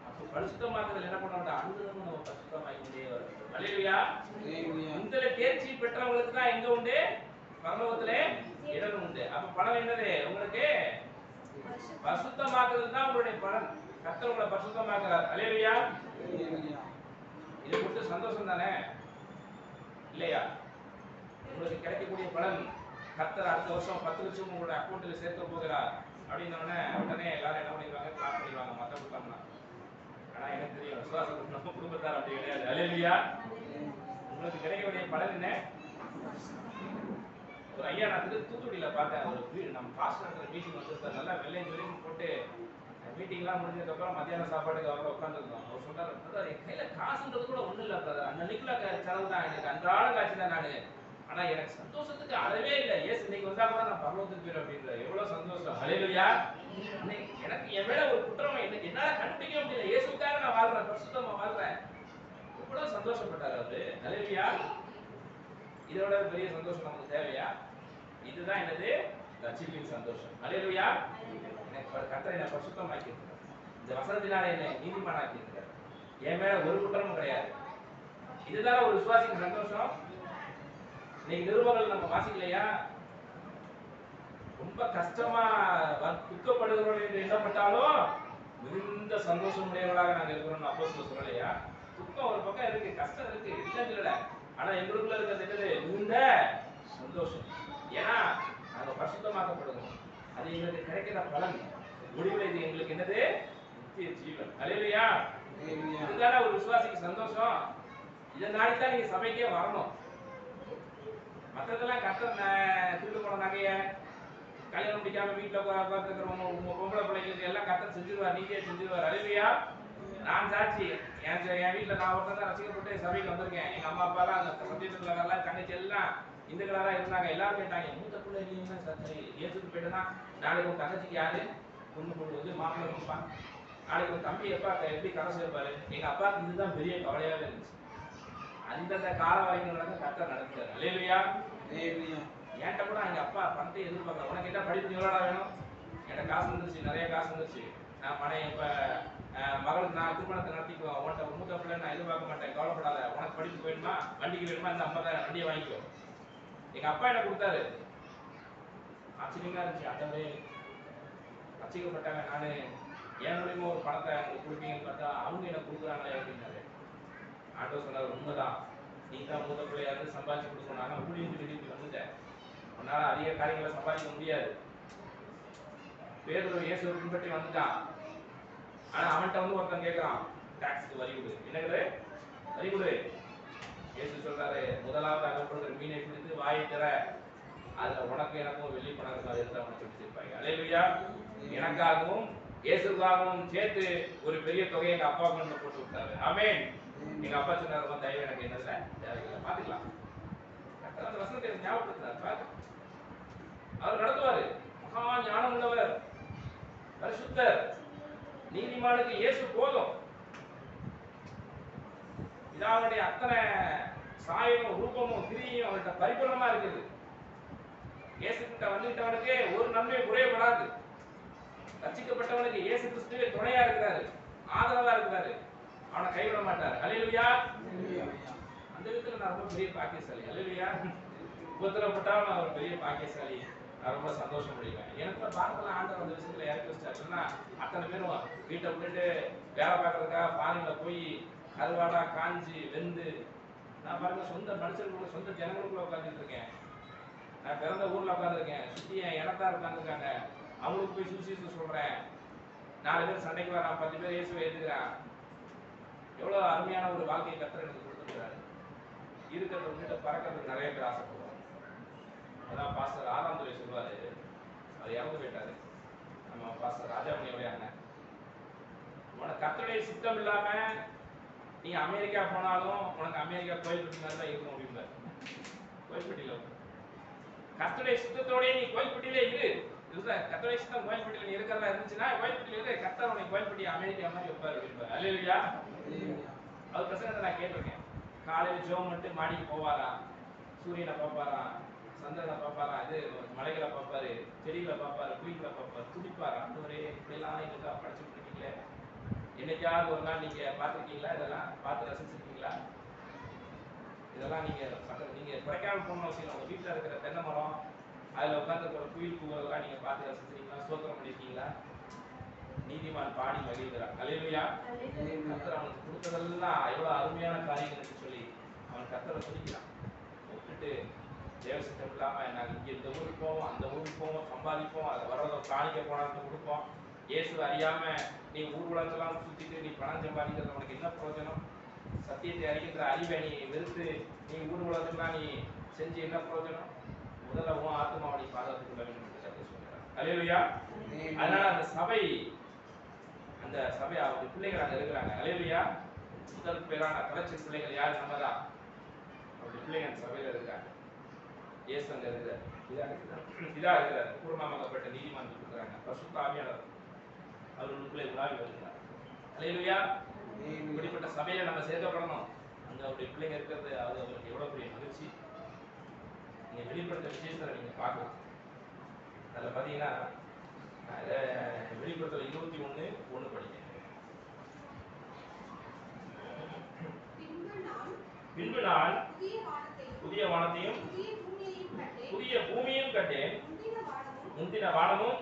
[SPEAKER 1] அப்ப பரிசுத்தமாக்குதல் என்ன பண்ண வேண்டாம், அனுதினமும் நம்ம பரிசுத்தமாக்கிட்டே வரணும். அல்லேலூயா. இந்த தேர்ச்சி பெற்றவங்களுக்கு தான் எங்க உண்டு, பரலோகத்திலே இடம் உண்டு. அப்ப பலன் என்னது உங்களுக்கு? பரிசுத்தமாக்குதல் தான் உங்களுடைய பலன். கர்த்தர் உங்களை பரிசுத்தமாக்குறார். அல்லேலூயா. இது கொடுத்து சந்தோஷம் தானே இல்லையா? உங்களுக்கு கிடைக்கக்கூடிய பலன், கர்த்தர் அடுத்த வருஷம் 10 லட்சம் உங்களுடைய அக்கௌண்ட்ல சேர்க்க போகிறார் அப்படின்ன உடனே எல்லாரும் என்ன பண்ணிடுவாங்க, கிளாப் பண்ணிடுவாங்க மத்த கொடுத்தோம்னா. ஆனா எனக்கு தெரியும், விசுவாசம் நம்ம குடும்பத்தார் அப்படி கிடையாது. அல்லேலூயா. உங்களுக்கு கிடைக்கக்கூடிய பலன் என்ன? ஒரு ஐயா நான் தூத்துக்குடியில பார்த்தேன், ஒரு நம்ம பாஸ்டர் நடத்துற மீட்டிங் வந்து நல்லா வெள்ளையும் வெளியும் போட்டு மீட்டிங்லாம் முடிஞ்சதுக்கு அப்புறம் மத்தியான சாப்பாட்டுக்கு அவரை உட்காந்துருந்தோம். அவர் சொன்னார், என் கையில காசுன்றது கூட ஒண்ணும் இல்லை பிரதர், அந்த நிக்கல செலவு தான், எனக்கு அன்றாட காட்சி தான் நானு, ஆனா எனக்கு சந்தோஷத்துக்கு அளவே இல்லை. ஏசு இன்னைக்கு வந்தா கூட நான் பரலோகத்துக்கு போயிடும் அப்படின்ற எவ்வளவு சந்தோஷம். அல்லேலூயா. எனக்கு என் மேல ஒரு குற்றம் என்னால கண்டுபிடிக்க முடியல, இயேசுக்காக நான் வாழ்றேன், பரிசுத்தமா வாழ்றேன், எவ்வளவு சந்தோஷப்பட்டாரு அவரு. அல்லேலூயா. இதோட பெரிய சந்தோஷம் நமக்கு தேவையா? இதுதான் என்னது, ரட்சிப்பின் சந்தோஷம். அல்லேலூயா. எனக்கு கர்த்தர் என்னை பரிசுத்தமாக்கி இருக்கிறார், இந்த வசனத்தினால என்னை நீதிமானாக்கி இருக்கிறார், என் மேல ஒரு குற்றமும் கிடையாது. இதுதான் ஒரு விசுவாசிக்கு சந்தோஷம். இன்னைக்கு நிருபங்கள் நம்ம வாசிக்கலையா, ரொம்ப கஷ்டமா துக்கப்படுகிறோம் என்று எண்ணப்பட்டாலும் மிகுந்த சந்தோஷம் உடையவர்களாக நாங்க இருக்கிறோம் அப்போஸ்தலர் சொல்லலையா? துக்கம் ஒரு பக்கம் இருக்கு, கஷ்டம் இருக்கு, இல்லைன்னு சொல்லல. ஆனா எங்களுக்குள்ள இருக்கிறது என்னது, சந்தோஷம். ஏன்னா நாங்க பரிசுத்தமாக்கப்படுவோம். அது எங்களுக்கு கிடைக்கிற பலன். முடிவில் இது எங்களுக்கு என்னது? நித்திய ஜீவன். அல்லேலூயா. இதுதானே ஒரு விசுவாசிக்கு சந்தோஷம். இதை நாடி தான் நீங்க சபைக்கே வரணும். மற்றதெல்லாம் கர்த்தர் திருடு போன நகைய கல்யாணம் முடிக்காம வீட்டுல உட்காந்துருக்கிறவங்க உங்க பொம்பளை பிள்ளைங்களுக்கு எல்லாம் கர்த்தர் செஞ்சிருவார், நீதியா செஞ்சிருவார். அல்லேலூயா. நான் சாட்சி. என் வீட்டுல நான் ஒருத்தர் தான் ரசிக்கப்பட்டு சபைக்கு வந்திருக்கேன். எங்க அம்மா அப்பா எல்லாம் அந்த சத்தியத்துல வரலாம், தங்கச்சி எல்லாம் இந்துக்களா தான் இருந்தாங்க. எல்லாரும் போயிட்டாங்க. மூத்த பிள்ளை நீ ஏற்றுட்டு போயிட்டுனா நாளைக்கு உன் தங்கச்சிக்கு யாரு பொண்ணு கொண்டு வந்து மாப்பிள்ளை கொடுப்பான். நாளைக்கு உன் தம்பி எப்பா எப்படி கரை சேர்ப்பாரு. எங்க அப்பாவுக்கு இதுதான் பெரிய கவலையாவே இருந்துச்சு. அந்தந்த கால வரைக்கும் நடந்து கர்த்தர் நடந்தார். அல்லேலூயா. என்கிட்ட கூட எங்க அப்பா பணத்தை எதிர்பார்க்கல. உனக்கு என்ன படிப்பு எவ்வளோடா வேணும்? என்கிட்ட காசு வந்துருச்சு, நிறைய காசு வந்துருச்சு. நான் பணைய இப்ப மகளுக்கு நான் திருமணத்தை நடத்திக்குவோம். உன்கிட்ட மூத்த பிள்ளை நான் எதிர்பார்க்க மாட்டேன், கவலைப்படாத. உனக்கு படிப்பு வேணுமா, வண்டிக்கு வேணுமா, இந்த 50,000 வண்டியை வாங்கிக்கோ. எங்க அப்பா என்ன கொடுத்தாரு. ஆச்சரியமா இருந்துச்சு. ஆண்டவரே ரட்சிக்கப்பட்டாங்க, நானு என் மூலியமா ஒரு பணத்தை அவங்களுக்கு கொடுப்பீங்கன்னு பார்த்தா அவங்க எனக்கு கொடுக்குறாங்களே அப்படின்னாரு. ஆண்டவர் சொன்னார், உண்மைதான், நீ தான் மூத்த பிள்ளையா இருந்து சம்பாதிச்சு கொடுக்கணும். நான் ஊழியம் சொல்லி வந்துட்டேன், உன்னால அதிக காரியங்களை சம்பாதிக்க முடியாது. பேதுரு இயேசுவை பின்பற்றி வந்துட்டான். ஆனா அவன்கிட்ட வந்து ஒருத்தன் கேட்கிறான், டாக்ஸுக்கு வரி கொடு. என்னது வரி கொடு? இயேசு சொல்றாரு, முதலாவது அகப்படுகிற மீனை பிடித்து வாயை திற, அதுல உனக்கு எனக்கும் வெள்ளி பணம் இருக்கும், அதை எடுத்து அவனை சொல்லிச்சிருப்பாங்க. அல்லேலூயா. எனக்காகவும் இயேசுக்காகவும் சேர்த்து ஒரு பெரிய தொகையை எங்க அப்பா கொண்டு போட்டு விட்டாரு. ஆமென். எங்க அப்பா சொன்னாரு, தயவு எனக்கு என்னதுல தேவையில்லை, பாத்துக்கலாம். அந்த வசனத்தை ஞாபகப்படுத்துறாரு. அவர் நடத்துவாரு. மகா ஞானம் உள்ளவர், பரிசுத்தர், நீதிமானுக்கு இயேசு போதும். பிதாவுடைய அத்தனை சாயமும் ரூபமும் கிரியையும் அவர்கிட்ட பரிபூர்ணமா இருக்குது. இயேசு கிட்ட வந்துட்டவனுக்கு ஒரு நன்மையும் குறையப்படாது. ரட்சிக்கப்பட்டவனுக்கு இயேசு கிறிஸ்துவே துணையா இருக்கிறாரு, ஆதரவா இருக்கிறாரு, அவனை கைவிட மாட்டார். அல்லேலூயா. அந்த விதத்துல நான் ரொம்ப பெரிய பாக்கியசாலி. அல்லேலூயா. உபத்திரப்பட்டாலும் நான் ஒரு பெரிய பாக்கியசாலி. நான் ரொம்ப சந்தோஷம் அடைவேன். எனக்கு பார்க்கலாம் ஆண்டவர் அந்த விஷயத்துல இறக்கி வச்சிட்டாருன்னா, அத்தனை பேரும் வீட்டை விட்டுட்டு வேலை பார்க்கறதுக்காக பானையில போய் கருவாடா காஞ்சி வெந்து, நான் பாருங்க சொந்த மனுஷர்களுக்குள்ள சொந்த ஜனங்களுக்குள்ள உட்காந்துட்டு இருக்கேன். நான் பிறந்த ஊர்ல உட்காந்துருக்கேன், சுத்தி என் இடத்தார் உட்காந்துருக்காங்க. அவங்களுக்கு போய் சுவிசேஷம் சொல்றேன். 4 பேர் சண்டைக்கு வரான், 10 பேர் இயேசுவை ஏத்துக்கிறான். எவ்வளவு அருமையான ஒரு வாழ்க்கையை கர்த்தர் எனக்கு கொடுத்துருக்கிறாரு. இருக்கிறத விட்டுட்டு பறக்கிறதுக்கு நிறைய பேர் ஆசைப்படுவாங்க. அதான் பாஸ்டர் ஆறாந்துரை சொல்வாரு, அவர் இறந்து போயிட்டாரு, நம்ம பாஸ்டர் ராஜாமணியோடைய அண்ணன். உனக்கு கர்த்தருடைய சித்தம் இல்லாம நீ அமெரிக்கா போனாலும் உனக்கு அமெரிக்கா கோயில்பட்டி மாதிரி தான் இருக்கும் அப்படிம்பாரு. கோயில்பட்டியில கர்த்தருடைய சித்தத்தோடய நீ கோயில்பட்டியிலே இரு. இதுதான் கர்த்தருடைய சித்தம். கோயில்பட்டியில நீ இருக்கிறதா இருந்துச்சுன்னா கோயில்பட்டியில இரு, கர்த்தர் உனக்கு கோயில்பட்டி அமெரிக்கா மாதிரி வைப்பாரு அப்படிம்பாரு. அல்லேலூயா. அது பிரசங்கத்தை நான் கேட்டிருக்கேன். காலையில் ஜோம் மட்டும் மாடிக்கு போவாரா, சூரியனை பார்ப்பாரா, சந்திரனை பார்ப்பாரா, இது மலைகளை பார்ப்பாரு, செடிகளை பார்ப்பாரு, குயில்களை பார்ப்பாரு, துடிப்பாரா. அந்தவரே இப்படிலாம் எங்களுக்கு படைச்சுட்டு இருக்கீங்களே, என்னைக்காவது ஒரு நாள் நீங்க பார்த்துருக்கீங்களா? இதெல்லாம் பார்த்து ரசிச்சிருக்கீங்களா? இதெல்லாம் நீங்க கொடைக்கானல் போன அவசியம். உங்க வீட்டுல இருக்கிற தென்னை மரம், அதுல உட்கார்ந்து ஒரு குயில் கூவலாம் நீங்க பார்த்து ரசிச்சிருக்கீங்களா? ஸ்தோத்திரம் பண்ணிருக்கீங்களா? நீதிமான் பாடி மகிழ்கிறான். அல்லேலூயா. கர்த்தர் அவனுக்கு கொடுத்ததெல்லாம் எவ்வளவு அருமையான காரியங்கள் சொல்லி அவன் கர்த்தரை துதிக்கிறான். விட்டுட்டு தேவசித்தம் இல்லாம நாங்கள் இங்க இந்த ஊருக்கு போவோம், அந்த ஊருக்கு போவோம், சம்பாதிப்போம், அதை வர்றத காணிக்க போனாலும் கொடுப்போம். இயேசு அறியாம நீ ஊர் உலகத்தெல்லாம் சுத்திட்டு நீ பணம் சம்பாதிக்கிறது உனக்கு என்ன பிரயோஜனம்? சத்தியத்தை அறிகின்ற அறிவை நீ வெறுத்து நீ ஊர் உலகத்துலாம் நீ செஞ்சு என்ன பிரயோஜனம்? முதல்ல உன் ஆத்மாவை நீ பாதுகாத்துக் கொள்ள வேண்டும் என்று கர்த்தர் சொல்கிறார். அல்லேலூயா. அதனால அந்த சபை அவருடைய பிள்ளைகள் அங்க இருக்கிறாங்க. அல்லேலூயா. முதல் பேரான கலெக்ஷன் பிள்ளைகள் யாரு? நம்ம தான். அவருடைய பிள்ளைங்க அந்த சபையில இருக்காங்க. இயேசு அங்க இருக்கிறார், இதா இருக்கிறார். பூர்ணமாக்கப்பட்ட நீதிமான் இருக்கிறாங்க. பரிசுத்த ஆவியானவர் அவர்களுக்குள்ளே உலாவி வருகிறார். அல்லேலூயா. இப்படிப்பட்ட சபையில நம்ம சேர்க்கப்படணும். அங்க அவருடைய பிள்ளைங்க இருக்கிறது அது அவருக்கு எவ்வளவு பெரிய மகிழ்ச்சி. நீங்க வெளிப்படுத்த விசேஷத்தை நீங்க பார்க்கலாம். அதுல பாத்தீங்கன்னா வெளிப்படுத்தல 21:1 படிங்க. பின்பு நான் புதிய வானத்தையும் புதிய பூமியும் கண்டேன். முந்தின வானமும்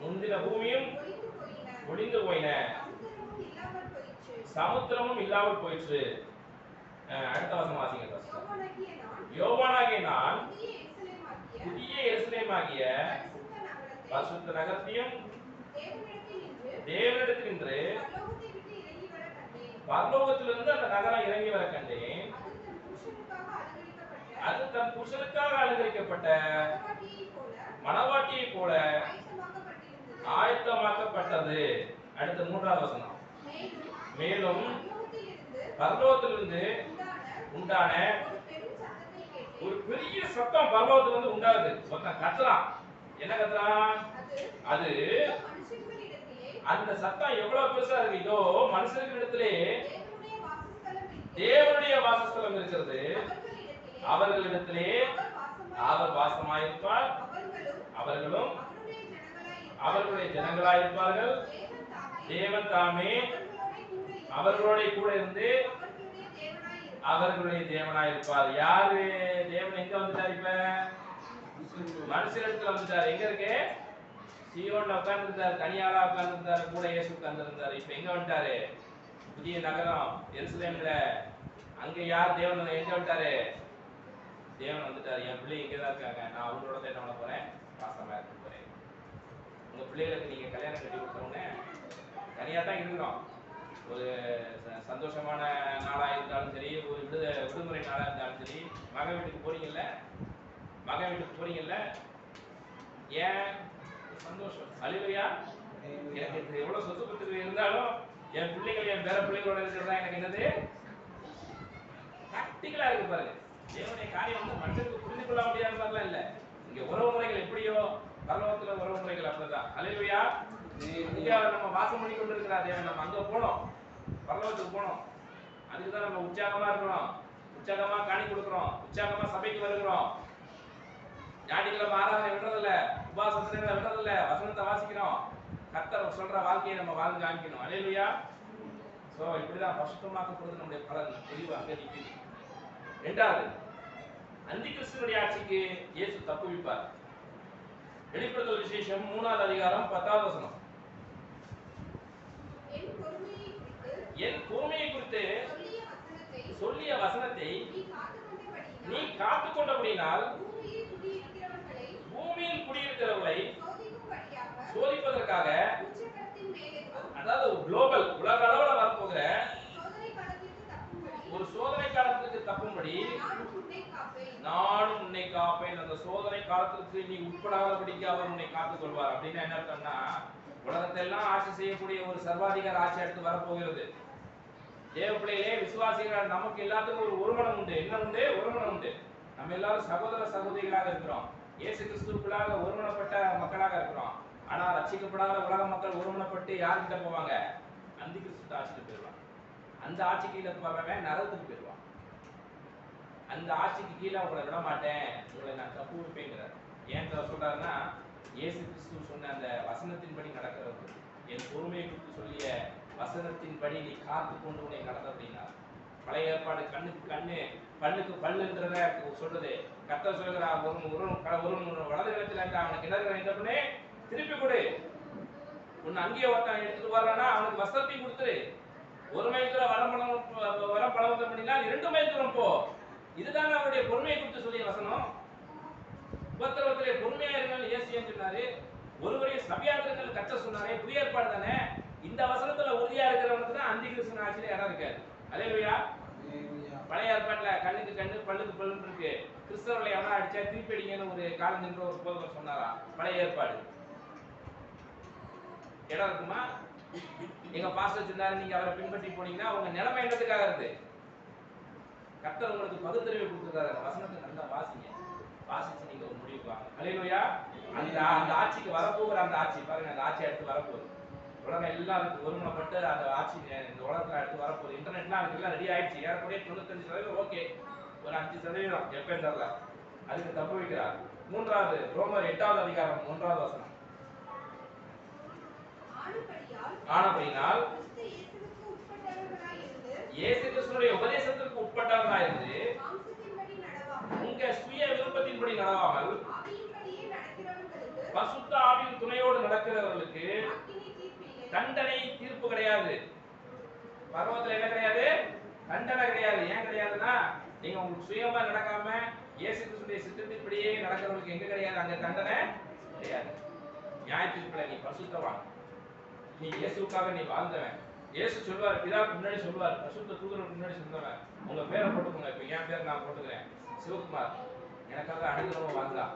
[SPEAKER 1] முந்தின பூமியும் ஒளிந்து போயின, சமுத்திரமும் இல்லாமல் போயிற்று. அடுத்த வசனம் வாசிங்க. யோவானாகிய நான் நகரத்தையும் தேவனிடத்தினின்று பரலோகத்திலிருந்து அந்த நகரம் இறங்கி வர கண்டேன். அது தன் புருஷனுக்காக அலங்கரிக்கப்பட்ட மணவாட்டியை போல ஆயத்தமாக்கப்பட்டது. அடுத்த 3வது வசனம். மேலும் பரலோகத்திலிருந்து உண்டான ஒரு பெரிய சத்தம் பரலோகத்திலிருந்து உண்டாகுது. ஒருத்தன் கத்துறான். என்ன கத்துறான்? அது அந்த சத்தம் எவ்வளவு பெருசா இருக்கு. இதோ மனுஷர்களிடத்திலே தேவனுடைய வாசஸ்தலம் இருக்கிறது. அவர்களிடத்திலே அவர் வாசமாயிருப்பார். அவர்களும் அவர்களுடைய ஜனங்களாயிருப்பார்கள். தேவன் தாமே அவர்களோட கூட இருந்து அவர்களுடைய தேவனாயிருப்பார். யாரு தேவன்? எங்க வந்துட்டார்? இப்ப மனுஷரிடத்துல வந்துட்டார். எங்க இருக்கு? சீயோன்ல உட்கார்ந்து இருந்தார். தனியாளா உட்கார்ந்து இருந்தார். கூட இயேசு உட்கார்ந்து இருந்தார். இப்ப எங்க வந்துட்டாரு? புதிய நகரம் எருசலேம்ல. அங்க யார் தேவன்? எங்க வந்துட்டாரு? தேவன் வந்துட்டாரு. என் பிள்ளை இங்கதான் இருக்காங்க. நான் அவங்களோட தான் என்ன பண்ண போறேன்? பாசமா இருக்க போறேன். உங்க பிள்ளைகளுக்கு நீங்க கல்யாணம் கட்டி கொடுத்தோன்னே தனியா தான் இருக்கிறோம். ஒரு சந்தோஷமான நாளா இருந்தாலும் சரி, ஒரு விடுமுறை நாளா இருந்தாலும் சரி, மகன் வீட்டுக்கு போறீங்கல்ல, மகன் வீட்டுக்கு போறீங்கல்ல, ஏன் சந்தோஷம்? அழுவையா? எனக்கு எவ்வளவு சொத்து பத்து இருந்தாலும் என் பிள்ளைகள், என் பேர பிள்ளைகளோட இருக்கிறதா எனக்கு என்னது பிராக்டிகலா இருக்கு. பாருங்க, தேவனுடைய காரியம் வந்து மனுஷனுக்கு புரிந்து கொள்ள முடியாத மாதிரிலாம் இல்ல. இங்க உறவு முறைகள் எப்படியோ பரலோகத்துல உறவு முறைகள் அப்படிதான். அழுவையா? இங்க நம்ம வாசம் பண்ணி கொண்டு இருக்கிற தேவன், நம்ம அங்க போனோம், பரலோகத்துக்கு போனோம். அதுக்குதான் நம்ம உற்சாகமா இருக்கிறோம், உற்சாகமா காணி கொடுக்கிறோம், உற்சாகமா சபைக்கு வருகிறோம். ஞாயிற்றுக்கிழமை ஆராதனை விடுறதில்ல, உபவாசத்துல விடுறதில்ல, வசனத்தை வாசிக்கிறோம். கர்த்தர் சொல்ற வாழ்க்கையை நம்ம வாழ்ந்து காமிக்கணும். அல்லேலூயா. சோ இப்படிதான் பரிசுத்தமாக்கப்படுறது நம்முடைய பலன். தெளிவா அங்க நிக்குது. 2வது, அந்தி கிறிஸ்துவினுடைய ஆட்சிக்கு இயேசு தப்புவிப்பார். வெளிப்படுத்தல் விசேஷம் 3வது அதிகாரம் 10வது வசனம். என் பொறுமையை குறித்து சொல்லிய வசனத்தை நீ காத்துக்கொண்டபடியினால் பூமியில் குடியிருக்கிறவர்களை சோதிப்பதற்காக, அதாவது குளோபல் உலக அளவில் வரப்போகிற ஒரு சோதனை காலத்துக்கு தப்பும்படி நானும் உன்னை காப்பேன். அந்த சோதனை காலத்திற்கு நீ உட்படாதபடிக்கு அவர் உன்னை காத்துக் கொள்வார். அப்படின்னா என்ன அர்த்தம்னா, உலகத்தை எல்லாம் ஆட்சி செய்யக்கூடிய ஒரு சர்வாதிகார ஆட்சி அடுத்து வரப்போகிறது. தேவ பிள்ளைகளே, விசுவாசிகள், நமக்கு எல்லாத்துக்கும் ஒரு ஒருமனம் உண்டு. என்ன உண்டு? ஒருமனம் உண்டு. நம்ம எல்லாரும் சகோதர சகோதரிகளாக இருக்கிறோம். இயேசு கிறிஸ்துவுக்குள்ளாக ஒருமனப்பட்ட மக்களாக இருக்கிறோம். ஆனா ரட்சிக்கப்படாத உலக மக்கள் ஒருமனப்பட்டு யார்கிட்ட போவாங்க? அந்தி கிறிஸ்து ஆட்சிக்கு போயிடுவாங்க. அந்த ஆட்சி கீழே போறவன் நரகத்துக்கு போயிடுவான். அந்த ஆட்சிக்கு கீழே உங்களை விட மாட்டேன், உங்களை நான் தப்பு வைப்பேங்கிறார். ஏன் சொல்றாருன்னா, இயேசு கிறிஸ்து சொன்ன அந்த வசனத்தின்படி நடக்கிறது. என் பொறுமையை குறித்து சொல்லிய வசனத்தின்படி நீ காத்து கொண்டு உன்னை நடந்த அப்படின்னா, பழைய ஏற்பாடு கண்ணுக்கு கண்ணு பல்லுக்கு பல்லுன்றத சொல்றது. கர்த்தர் சொல்கிறார், ஒரு வலது கரத்துல இருந்து அவனுக்கு கிணறு என்ன பண்ணு, திருப்பி கொடு. உன்னை அங்கேயே ஒருத்தன் எடுத்துட்டு வர்றானா அவனுக்கு வஸ்திரத்தையும் கொடுத்துரு. 1 மைல் தூரம் வரம் பலவந்தம் பண்ணினா 2 மைல் தூரம் போ. இதுதானே அவருடைய பொறுமையை குறித்து சொல்லிய வசனம். உபத்திரவத்திலே பொறுமையா இருந்தாலும் இயேசு ஏன் சொன்னாரு? ஒருவரையும் சபையாளர்கள் கற்ற சொன்னாரே, புதிய ஏற்பாடு தானே. இந்த வசனத்துல உறுதியா இருக்கிறவனுக்கு தான் அந்தி கிறிஸ்து ஆட்சியில இடம் இருக்காது. அல்லேலூயா. பழைய ஏற்பாட்டுல கண்ணுக்கு கண்ணு பல்லுக்கு பல்லுன்னு இருக்கு. கிறிஸ்தவர்களை எவனா அடிச்சா திருப்பி அடிங்கன்னு ஒரு காலம் நின்ற ஒரு போதகர் சொன்னாரா? பழைய ஏற்பாடு இடம் இருக்குமா? எங்க பாஸ்டர் சொன்னாரு, நீங்க அவரை பின்பற்றி போனீங்கன்னா உங்க நிலைமை என்னத்துக்காக இருக்கு? கர்த்தர் உங்களுக்கு பகுத்தறிவை கொடுத்துருக்காரு. வசனத்தை நல்லா வாசிங்க, வாசிச்சு நீங்க ஒரு முடிவுக்கு வாங்க. அல்லேலூயா. அந்த ஆட்சிக்கு வரப்போகிற அந்த ஆட்சி பாருங்க, அந்த ஆட்சி அடுத்து வரப்போகுது. உலகம் எல்லாம் அதுக்கு ஒருமனப்பட்டு அந்த ஆட்சி இந்த உலகத்துல அடுத்து வரப்போகுது. இன்டர்நெட்லாம் அதுக்கு எல்லாம் ரெடி ஆயிடுச்சு. ஏறக்குறைய 95% ஓகே, ஒரு 5% எப்பயும் தரல. அதுக்கு தப்பு வைக்கிறார். 3வது ரோமர் 8வது அதிகாரம் 1வது வசனம். ஆனபடியினால் இயேசு கிறிஸ்துவினுடைய உபதேசத்திற்கு உட்பட்டவர்களாய் இருந்து உங்க சுய விருப்பத்தின்படி நடவாமல் பரிசுத்த ஆவியின் துணையோடு நடக்கிறவர்களுக்கு தண்டனை தீர்ப்பு கிடையாது. பரலோகத்துல என்ன கிடையாது? தண்டனை கிடையாது. ஏன் கிடையாதுன்னா, நீங்க உங்களுக்கு சுயமா நடக்காம இயேசு கிறிஸ்துவினுடைய சித்தத்தின்படியே நடக்கிறவங்களுக்கு எங்க கிடையாது? அங்க தண்டனை கிடையாது. நியாயத்தீர்ப்புல நீ பரிசுத்தவான், நீ இயேசுக்காக நீ வாழ்ந்தவன். இயேசு சொல்வார், பிதாவுக்கு முன்னாடி சொல்வார், பரிசுத்த தூதருக்கு முன்னாடி சொல்றவன், உங்க பேரை போட்டுக்கோங்க. இப்ப என் பேர் நான் போட்டுக்கிறேன், சிவகுமார். எனக்காக அனுகிரகமா வாழ்ந்தான்,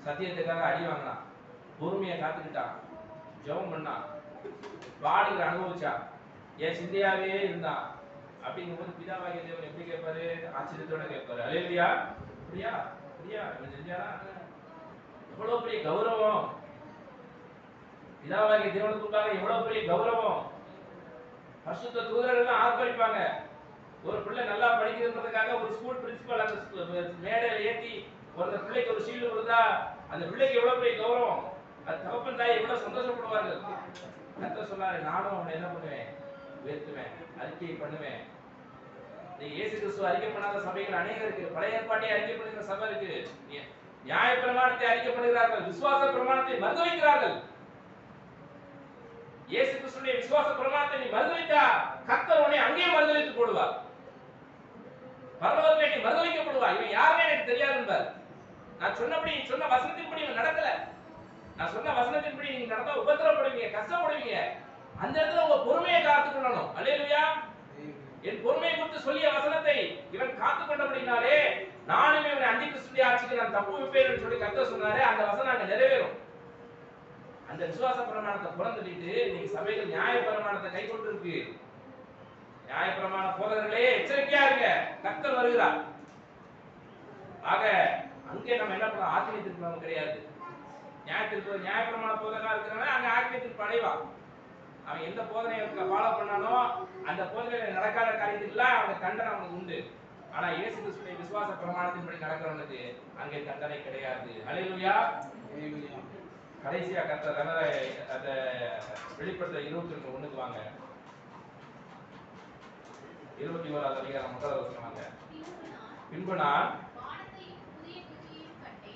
[SPEAKER 1] சத்தியத்துக்காக அடி வாங்கினான், பொறுமையை காத்துக்கிட்டான், ஜெபம் பண்ணான், பாடுகிற அனுபவிச்சான், என் சிந்தையாவே இருந்தான். அப்படிங்கும்போது பிதாவாகிய தேவன் எப்படி கேட்பாரு? ஆச்சரியத்தோட கேட்பாரு. அல்லேலூயா. அப்படியா அப்படியா இவன் செஞ்சானா? எவ்வளவு பெரிய கௌரவம்! பிதாவாகிய தேவனுக்குள்ளாக எவ்வளவு பெரிய கௌரவம்! பரிசுத்த தூதர்கள் ஆர்ப்பரிப்பாங்க. ஒரு பிள்ளை நல்லா படிக்கிறதுக்காக ஒரு ஸ்கூல் பிரின்சிபல் அந்த மேடையில ஏற்றி ஒரு பிள்ளைக்கு ஒரு ஷீல்டு கொடுத்தா அந்த பிள்ளைக்கு எவ்வளவு பெரிய கௌரவம்! அது தகப்பன் தாய் எவ்வளவு சந்தோஷப்படுவார்கள். கர்த்தர் சொன்னாரு, நானும் அவனை என்ன பண்ணுவேன்? உயர்த்துவேன், அறிக்கை பண்ணுவேன். இயேசு கிறிஸ்துவ அறிக்கை பண்ணாத சபைகள் அநேகம் இருக்கு. பழைய ஏற்பாட்டை அறிக்கை பண்ணுகிற சபை இருக்கு. நியாய பிரமாணத்தை அறிக்கை பண்ணுகிறார்கள், விசுவாச பிரமாணத்தை மறுதலிக்கிறார்கள். இயேசு கிறிஸ்துவின் விசுவாச பிரமாணத்தை நீ மறுதலித்தா கர்த்தர் உன்னை அங்கேயே மறுதலித்து போடுவார். பரலோகத்திலே நீ மறுதலிக்கப்படுவாய். இவன் யாருன்னு எனக்கு தெரியாது என்பார். நான் சொன்னபடி, நீ சொன்ன வசனத்தின்படி இவன் நடக்கல, நான் சொன்ன வசனத்தின்படி நீங்க நடந்தா உபத்திரப்படுவீங்க, கஷ்டப்படுவீங்க. அந்த இடத்துல உங்க பொறுமையை காத்துக்கொள்ளணும். அல்லேலூயா. என் பொறுமையை குறித்து சொல்லிய வசனத்தை இவன் காத்துக்கொண்டபடினாலே நானும் இவனை அந்தி கிறிஸ்துவின் ஆட்சிக்கு நான் தப்பு வைப்பேன் சொல்லி கர்த்தர் சொன்னாரே, அந்த வசனம் அங்க நிறைவேறும். அந்த விசுவாச பிரமாணத்தை புறந்தள்ளிட்டு நீங்க சபைகள் நியாய பிரமாணத்தை கை கொண்டு இருக்கு. நியாய பிரமாண போதகர்களே எச்சரிக்கையா இருங்க, கர்த்தர் வருகிறார். ஆக அங்கே நம்ம என்ன பண்ணலாம்? ஆக்கினியத்திற்கு நம்ம கிடையாது. நியாயத்திற்கு நியாய பிரமாண போதகா இருக்கிறவன் அங்க ஆக்கினியத்திற்கு அடைவான். அவன் எந்த போதனையை ஃபாலோ பண்ணானோ அந்த போதனையில நடக்காத காரியத்துக்குலாம் அவனுக்கு தண்டனை அவனுக்கு உண்டு. ஆனா இயேசு கிறிஸ்துவின் விசுவாச பிரமாணத்தின்படி நடக்கிறவனுக்கு அங்கே தண்டனை கிடையாது. அல்லேலூயா. கடைசியா கர்த்தர் அந்த வெளிப்படுத்தல் 22:1 வாங்க. 21வது அதிகாரம் 1வது வசனம் வாங்க. பின்பு நான்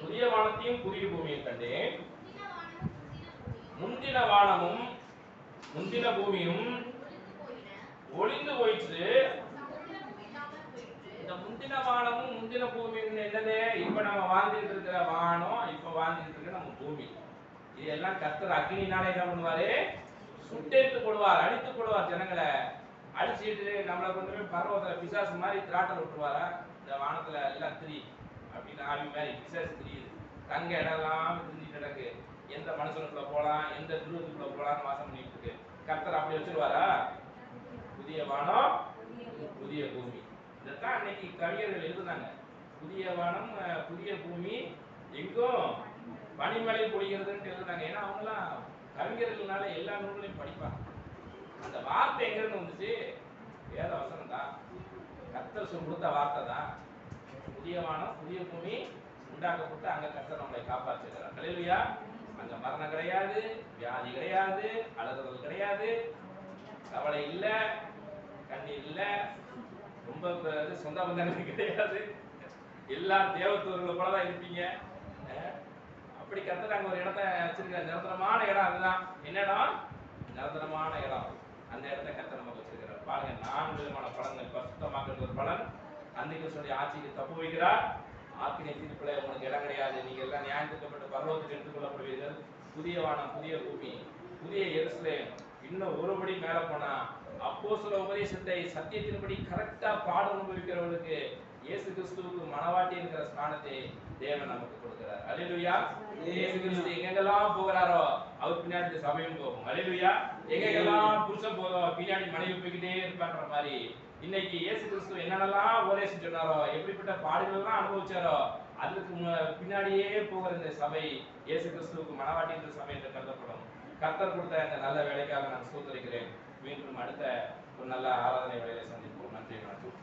[SPEAKER 1] புதிய வானத்தையும் புதிய பூமியையும் கண்டேன். முந்தின வானமும் முந்தின பூமியும் ஒளிந்து போயிற்று. இந்த முந்தின வானமும் முந்தின பூமியும் என்னது? இப்ப நம்ம வாழ்ந்துட்டு இருக்கிற வானம், இப்ப வாழ்ந்துட்டு இருக்கிற நம்ம பூமி, இதெல்லாம் கர்த்தர் அக்னினாலே என்ன பண்ணுவாரு? சுட்டெடுத்து போடுவார், அழித்து போடுவார். ஜனங்களை அழிச்சிட்டு நம்மளை கொண்டு போய் பர்வதத்துல பிசாசு மாதிரி திராட்டல் விட்டுருவாரா? இந்த வானத்துல எல்லாம் திரி அப்படின்னு ஆவி மாதிரி பிசாசு தெரியுது. தங்க இடம்லாம் திரிஞ்சிட்டு கிடக்கு. எந்த மனுஷனுக்குள்ள போலாம், எந்த துருவத்துக்குள்ள போலான்னு வாசம் பண்ணிட்டு இருக்கு. கர்த்தர் அப்படி வச்சிருவாரா? புதிய வானம் புதிய பூமி. இதைத்தான் அன்னைக்கு கவிஞர்கள் எழுதுனாங்க. புதிய வானம் புதிய பூமி, எங்கும் பனிமலை பொழிகிறதுன்னு எழுதுனாங்க. ஏன்னா அவங்களாம் கவிஞர்கள்னால எல்லா நூல்களையும் படிப்பாங்க. அந்த வார்த்தை எங்க இருந்து வந்துச்சு? வேத வசனம் தான், கர்த்தர் கொடுத்த வார்த்தை தான். புதிய வானம் புதிய பூமி உண்டாக்கப்பட்டு அங்க கர்த்தர் நம்மளை காப்பாற்றுகிறார். அல்லேலூயா. அங்க மரணம் கிடையாது, வியாதி கிடையாது, அழுகுதல் கிடையாது, கவலை இல்ல, கண்ணீர் இல்ல, ரொம்ப சொந்த பந்தங்கள் கிடையாது. எல்லாரும் தேவதூதர்களை போலதான் இருப்பீங்க. அப்படி கர்த்தர் அங்க ஒரு இடத்தை வச்சிருக்கிற நிரந்தரமான இடம். அதுதான் என்ன இடம்? நிரந்தரமான இடம். அந்த இடத்தை கர்த்தர் நமக்கு வச்சிருக்கிறார். பாருங்க, 4 விதமான பலன்கள். பரிசுத்தமாக்குற ஒரு பலன், அந்திகிறிஸ்துவின் ஆட்சிக்கு தப்பு வைக்கிறார். ஆக்கினை தீர்ப்புல உங்களுக்கு இடம் கிடையாது, நீங்க எல்லாம் நியாயத்துக்கப்பட்டு பரலோகத்துக்கு எடுத்துக்கொள்ளப்படுவீர்கள். புதிய வானம் புதிய பூமி புதிய எருசலேம். இன்னும் ஒருபடி மேல போனா அப்போஸ்தல உபதேசத்தை சத்தியத்தின்படி கரெக்டா பாடம் அனுபவிக்கிறவர்களுக்கு இயேசு கிறிஸ்துவுக்கு மனவாட்டி இருக்கிற ஸ்தானத்தை தேவன் நமக்கு கொடுக்கிறார். அல்லேலூயா. இயேசு கிறிஸ்து எங்கெல்லாம் போகிறாரோ அவர் பின்னாடி இந்த சபையும் போகும். அல்லேலூயா. எங்கெல்லாம் புருஷன் போதோ பின்னாடி மனைவி போய்கிட்டே இருப்பான்ற மாதிரி இன்னைக்கு இயேசு கிறிஸ்து என்னென்னலாம் உபதேசம் சொன்னாரோ, எப்படிப்பட்ட பாடுகளெல்லாம் அனுபவிச்சாரோ, அதுக்கு பின்னாடியே போகிற இந்த சபை இயேசு கிறிஸ்துவுக்கு மனவாட்டி என்ற சபை என்று கருதப்படும். கர்த்தர் கொடுத்த இந்த நல்ல வேலைக்காக நான் ஸ்தோத்திரிக்கிறேன். மீண்டும் அடுத்த ஒரு நல்ல ஆராதனை வேலையை சந்திப்போம். நன்றி, வணக்கம்.